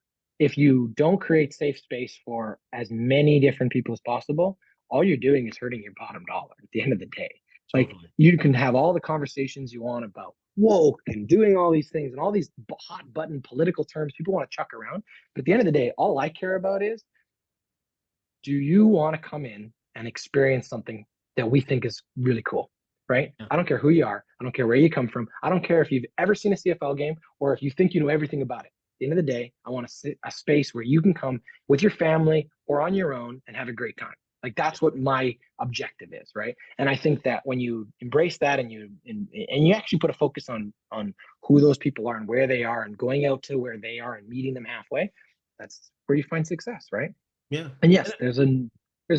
B: don't create safe space for as many different people as possible, all you're doing is hurting your bottom dollar at the end of the day. Like,
A: Totally.
B: you can have all the conversations you want about woke and doing all these things and all these hot button political terms people want to chuck around. But at the end of the day, all I care about is, do you want to come in and experience something that we think is really cool? Right?
A: Yeah.
B: I don't care who you are. I don't care where you come from. I don't care if you've ever seen a CFL game or if you think you know everything about it. At the end of the day, I want to sit a space where you can come with your family or on your own and have a great time. Like that's what my objective is, right? And I think that when you embrace that and you actually put a focus on who those people are and where they are and going out to where they are and meeting them halfway, that's where you find success, right?
A: Yeah.
B: And yes, there's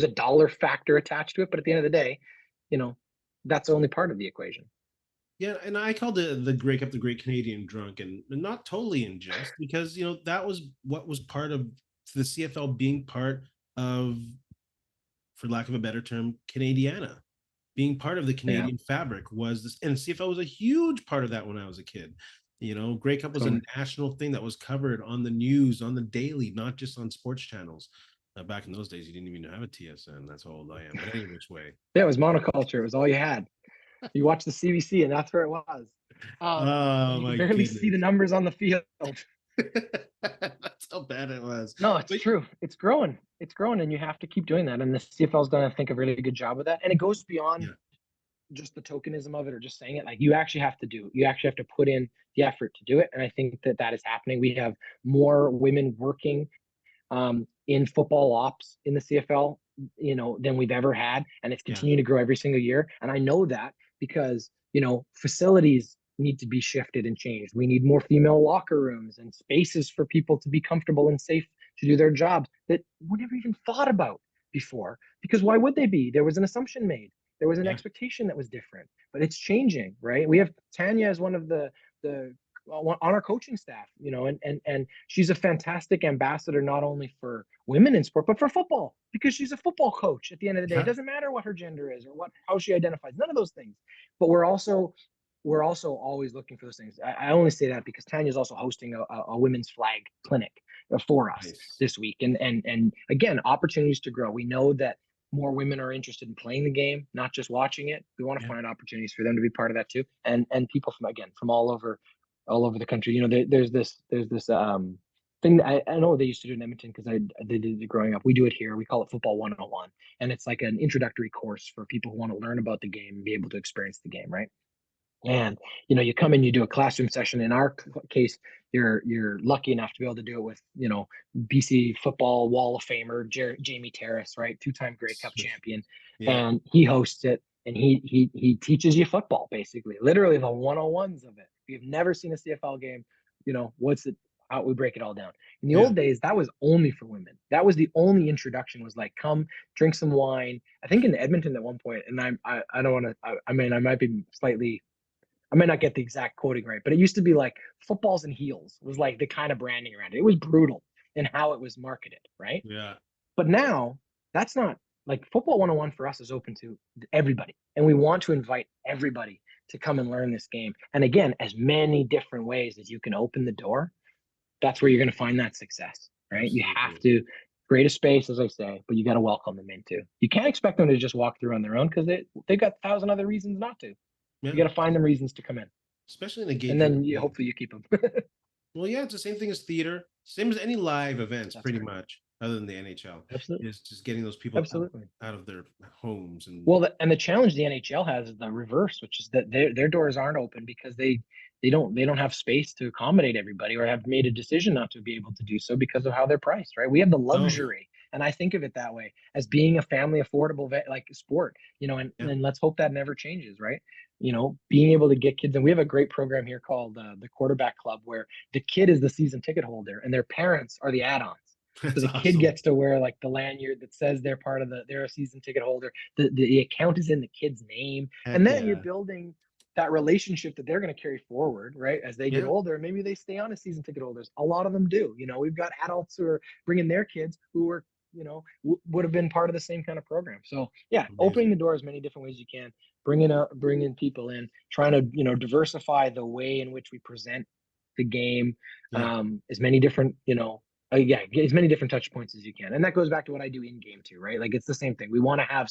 B: a dollar factor attached to it, but at the end of the day, you know, that's only part of the equation.
A: Yeah, and I called the Grey Cup the Great Canadian Drunk, and not totally in jest, because that was what was part of the CFL being part of, for lack of a better term, Canadiana. Being part of the
B: Yeah,
A: Canadian fabric was this, and CFL was a huge part of that when I was a kid. Grey Cup was a
B: totally.
A: national thing that was covered on the news, on the daily, not just on sports channels. Back in those days, you didn't even have a TSN. That's how old I am. But any which way.
B: Yeah, it was monoculture. It was all you had. You watched the CBC, and that's where it was. And
A: Oh
B: you could
A: my
B: barely see the
A: goodness.
B: numbers on the field.
A: That's how bad it was.
B: No, it's
A: But
B: true. It's growing. It's growing, and you have to keep doing that. And the CFL is going to think a really good job of that. And it goes beyond
A: yeah,
B: just the tokenism of it or just saying it. Like you actually have to put in the effort to do it. And I think that that is happening. We have more women working in football ops in the CFL, than we've ever had, and it's
A: yeah,
B: continuing to grow every single year. And I know that because facilities need to be shifted and changed. We need more female locker rooms and spaces for people to be comfortable and safe to do their jobs that were never even thought about before. Because why would they be? There was an assumption made. There was an
A: yeah.
B: expectation that was different, but it's changing, right? We have Tanya as one of the on our coaching staff, and she's a fantastic ambassador not only for women in sport but for football because she's a football coach. At the end of the day, it
A: Yeah.
B: doesn't matter what her gender is or how she identifies, none of those things. But we're also always looking for those things. I only say that because Tanya's also hosting a women's flag clinic for us
A: Nice.
B: this week, and again, opportunities to grow. We know that more women are interested in playing the game, not just watching it. We want to
A: Yeah.
B: find opportunities for them to be part of that too, and people from all over the country. There's this thing that I know they used to do in Edmonton because they did it growing up. We do it here. We call it Football 101. And it's like an introductory course for people who want to learn about the game and be able to experience the game, right? And you come in, you do a classroom session. In our case, you're lucky enough to be able to do it with BC football Wall of Famer Jamie Terrace, right, two-time Grey Cup
A: Sweet.
B: champion,
A: Yeah.
B: and he hosts it, and he teaches you football basically, literally the 101s of it. If you've never seen a CFL game, what's it? How we break it all down. In the
A: Yeah.
B: old days, that was only for women. That was the only introduction. Was like, come drink some wine. I think in Edmonton at one point, and I don't want to. I mean, I might be slightly I might not get the exact quoting right, but it used to be like footballs and heels was like the kind of branding around it. It was brutal in how it was marketed, right?
A: Yeah.
B: But now that's not like football 101 for us is open to everybody. And we want to invite everybody to come and learn this game. And again, as many different ways as you can open the door, that's where you're going to find that success, right? You have
A: Absolutely.
B: to create a space, as I say, but you got to welcome them in too. You can't expect them to just walk through on their own because they've got 1,000 other reasons not to. You
A: Yeah.
B: got to find them reasons to come in,
A: Especially in a game
B: and
A: driven
B: then
A: league.
B: hopefully you keep them.
A: Well, yeah, it's the same thing as theater, same as any live events,
B: That's
A: pretty
B: right.
A: much, other than the NHL,
B: Absolutely.
A: is just getting those people
B: Absolutely.
A: out of their homes and
B: Well, and the challenge the NHL has is the reverse, which is that their doors aren't open because they don't have space to accommodate everybody or have made a decision not to be able to do so because of how they're priced, right? We have the
A: oh
B: luxury, and I think of it that way as being a family affordable like sport,
A: yeah,
B: and let's hope that never changes, right? Being able to get kids, and we have a great program here called the Quarterback Club, where the kid is the season ticket holder and their parents are the add-ons. So
A: that's
B: the kid
A: awesome.
B: gets to wear like the lanyard that says they're a season ticket holder. The account is in the kid's name, and
A: Heck
B: then you're
A: yeah,
B: building that relationship that they're going to carry forward, right? As they get
A: yeah,
B: older, maybe they stay on as season ticket holders. A lot of them do. We've got adults who are bringing their kids who are, would have been part of the same kind of program. So yeah, opening
A: amazing.
B: the door as many different ways you can, bringing people in, trying to diversify the way in which we present the game,
A: Yeah,
B: as many different yeah, get as many different touch points as you can. And that goes back to what I do in game too, right? Like it's the same thing. We want to have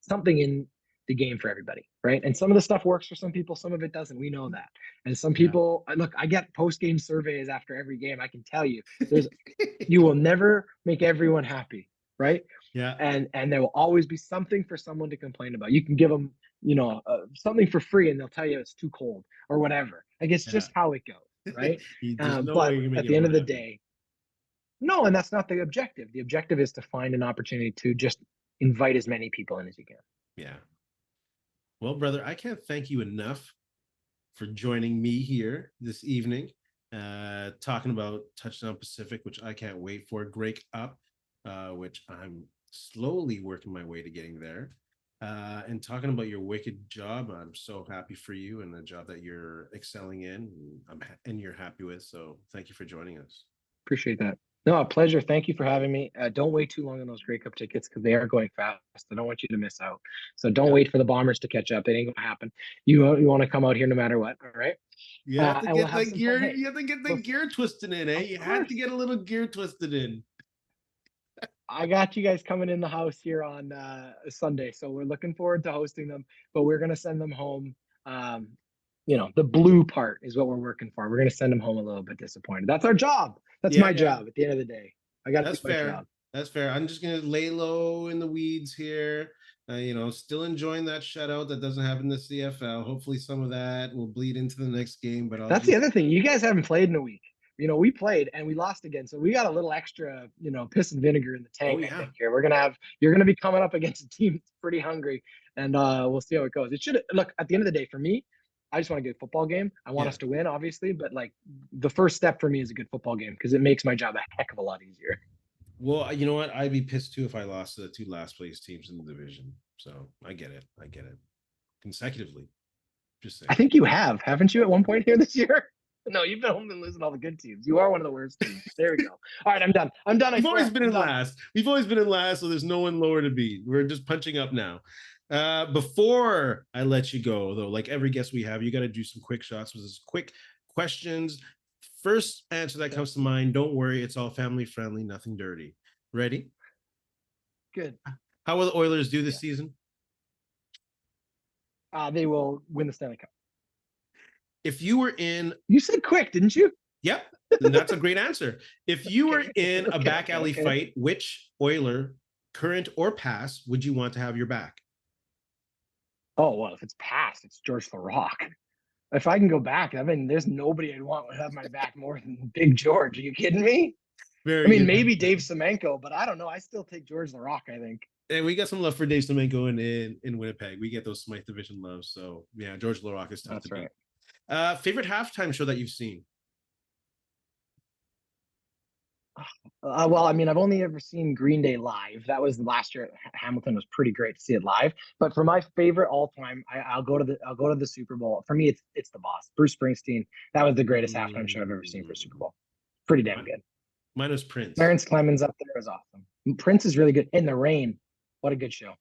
B: something in the game for everybody, right? And some of the stuff works for some people, some of it doesn't. We know that. And some
A: Yeah.
B: people, look, I get post-game surveys after every game. I can tell you, there's you will never make everyone happy, right?
A: Yeah.
B: And there will always be something for someone to complain about. You can give them, something for free, and they'll tell you it's too cold or whatever. Like it's
A: Yeah.
B: just how it goes, right?
A: There's no way
B: But
A: you can make
B: at the end of
A: everyone
B: the
A: happy.
B: day, no, and that's not the objective. The objective is to find an opportunity to just invite as many people in as you can.
A: Yeah. Well, brother, I can't thank you enough for joining me here this evening, talking about Touchdown Pacific, which I can't wait for. Break Up, which I'm slowly working my way to getting there. And talking about your wicked job. I'm so happy for you and the job that you're excelling in and you're happy with. So thank you for joining us.
B: Appreciate that. No, a pleasure. Thank you for having me. Don't wait too long on those Grey Cup tickets because they are going fast. I don't want you to miss out. So don't
A: Yeah.
B: wait for the Bombers to catch up. It ain't gonna happen. You want to come out here no matter what. All right.
A: You have to
B: And we'll
A: get
B: have
A: the
B: some
A: gear.
B: fun. Hey,
A: You have to get the
B: well,
A: gear twisted in, eh?
B: of
A: You had to
B: course.
A: get a little gear twisted in.
B: I got you guys coming in the house here on Sunday, so we're looking forward to hosting them. But we're gonna send them home. Um, the blue part is what we're working for. We're gonna send them home a little bit disappointed. That's our job. That's
A: Yeah,
B: my
A: yeah.
B: job. At the end of the day, I got to do
A: That's
B: my
A: fair.
B: job.
A: That's fair. I'm just gonna lay low in the weeds here. Still enjoying that shutout that doesn't happen in the CFL. Hopefully, some of that will bleed into the next game. But I'll
B: That's the
A: just
B: other thing. You guys haven't played in a week. We played and we lost again, so we got a little extra, piss and vinegar in the
A: oh
B: tank. I
A: yeah,
B: think here you're gonna be coming up against a team that's pretty hungry, and we'll see how it goes. It should look at the end of the day for me. I just want a good football game. I want
A: yeah.
B: us to win, obviously, but like the first step for me is a good football game because it makes my job a heck of a lot easier.
A: Well, you know what? I'd be pissed too if I lost to the two last place teams in the division. So I get it. I get it. Consecutively. Just
B: I
A: saying.
B: think you haven't you, at one point here this year? No, you've been home and losing all the good teams. You are one of the worst teams. There we go. All right, I'm done. I'm done. I
A: We've always
B: swear.
A: been
B: I'm
A: in
B: done.
A: last. We've always been in last, so there's no one lower to beat. We're just punching up now. Before I let you go, though, like every guest we have, you got to do some quick shots with this quick questions. First answer that comes to mind, don't worry, it's all family friendly, nothing dirty. Ready?
B: Good.
A: How will the Oilers do this
B: Yeah.
A: season?
B: They will win the Stanley Cup.
A: If you were in,
B: You said quick, didn't you?
A: yep, and that's a great answer. If you were in a back alley
B: okay.
A: fight, which Oiler, current or past, would you want to have your back?
B: Oh, well, if it's past, it's George the Rock. If I can go back, I mean, there's nobody I'd want to have my back more than Big George. Are you kidding me? I
A: Very
B: mean,
A: good.
B: maybe Dave Semenko, but I don't know. I still take George the Rock, I think.
A: And we got some love for Dave Semenko in Winnipeg. We get those Smythe Division loves. So yeah, George LaRock is tough
B: That's
A: to beat.
B: right.
A: Favorite halftime show that you've seen?
B: Well, I mean, I've only ever seen Green Day live. That was last year at Hamilton. It was pretty great to see it live. But for my favorite all time, I'll go to the Super Bowl. For me, it's the Boss, Bruce Springsteen. That was the greatest halftime show I've ever seen for a Super Bowl. Pretty damn good.
A: Mine was Prince.
B: Clarence Clemens up there is awesome. Prince is really good. In the Rain, what a good show.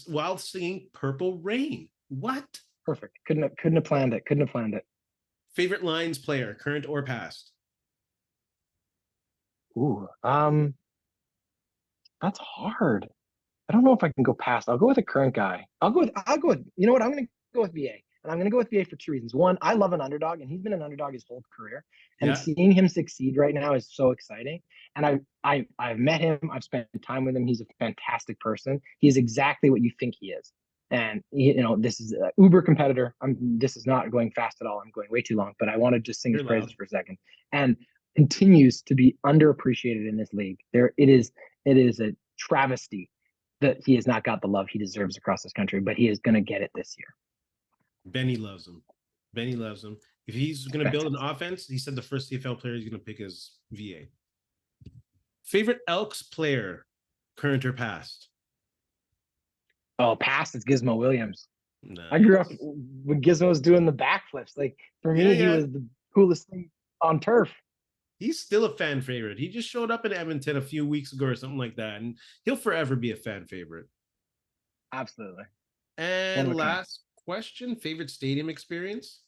A: While singing Purple Rain. What?
B: Perfect. Couldn't have planned it. Couldn't have planned it.
A: Favorite Lions player, current or past?
B: Ooh, that's hard. I don't know if I can go past. I'll go with a current guy. I'll go with, you know what? I'm going to go with VA. And I'm going to go with VA for two reasons. One, I love an underdog, and he's been an underdog his whole career. And
A: Yeah.
B: seeing him succeed right now is so exciting. And I've met him. I've spent time with him. He's a fantastic person. He is exactly what you think he is. And this is an uber competitor. This is not going fast at all. I'm going way too long, but I want to just sing his praises for a second. And continues to be underappreciated in this league. It is a travesty that he has not got the love he deserves across this country, but he is going to get it this year.
A: Benny loves him. Benny loves him. If he's going to build an offense, he said the first CFL player he's going to pick is VA. Favorite Elks player, current or past?
B: Oh, past, it's Gizmo Williams.
A: Nice.
B: I grew up when Gizmo was doing the backflips. Like for me, he was the coolest thing on turf.
A: He's still a fan favorite. He just showed up in Edmonton a few weeks ago or something like that, and he'll forever be a fan favorite.
B: Absolutely.
A: And last question, favorite stadium experience?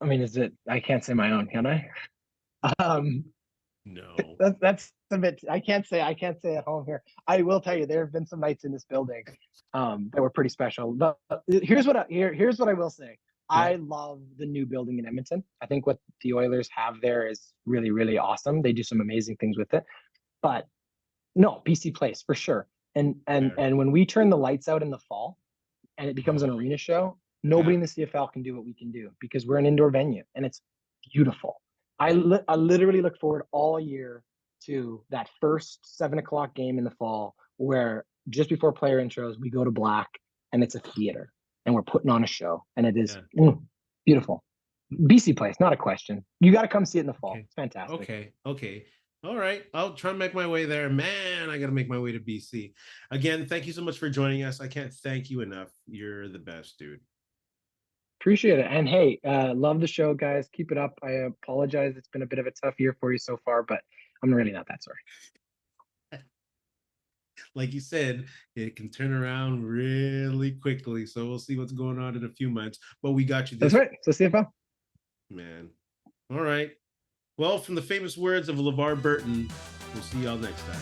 B: I mean, I can't say my own, can I?
A: No.
B: That's a bit. I can't say at home here. I will tell you, there have been some nights in this building that were pretty special. Here's what I will say.
A: Yeah.
B: I love the new building in Edmonton. I think what the Oilers have there is really, really awesome. They do some amazing things with it. But no, BC Place for sure.
A: Fair.
B: And when we turn the lights out in the fall and it becomes an
A: Oh,
B: arena show, nobody
A: yeah.
B: in the CFL can do what we can do because we're an indoor venue and it's beautiful.
A: Yeah.
B: I literally look forward all year to that first 7 o'clock game in the fall where just before player intros, we go to black and it's a theater and we're putting on a show and it is
A: Yeah.
B: beautiful. BC Place, not a question. You got to come see it in the fall.
A: Okay.
B: It's fantastic.
A: Okay. Okay. All right. I'll try and make my way there. Man, I got to make my way to BC. Again, thank you so much for joining us. I can't thank you enough. You're the best, dude.
B: Appreciate it. And hey, love the show, guys. Keep it up. I apologize. It's been a bit of a tough year for you so far, but I'm really not that sorry.
A: Like you said, it can turn around really quickly. So we'll see what's going on in a few months. But we got you
B: That's
A: this,
B: right. So CFL.
A: man. All right. Well, from the famous words of LeVar Burton, we'll see y'all next time.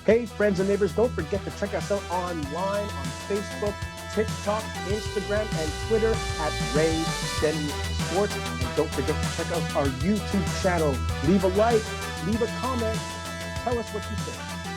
B: Hey, friends and neighbors, don't forget to check us out online on Facebook, TikTok, Instagram, and Twitter at Ray Denny Sports. And don't forget to check out our YouTube channel. Leave a like, leave a comment, tell us what you think.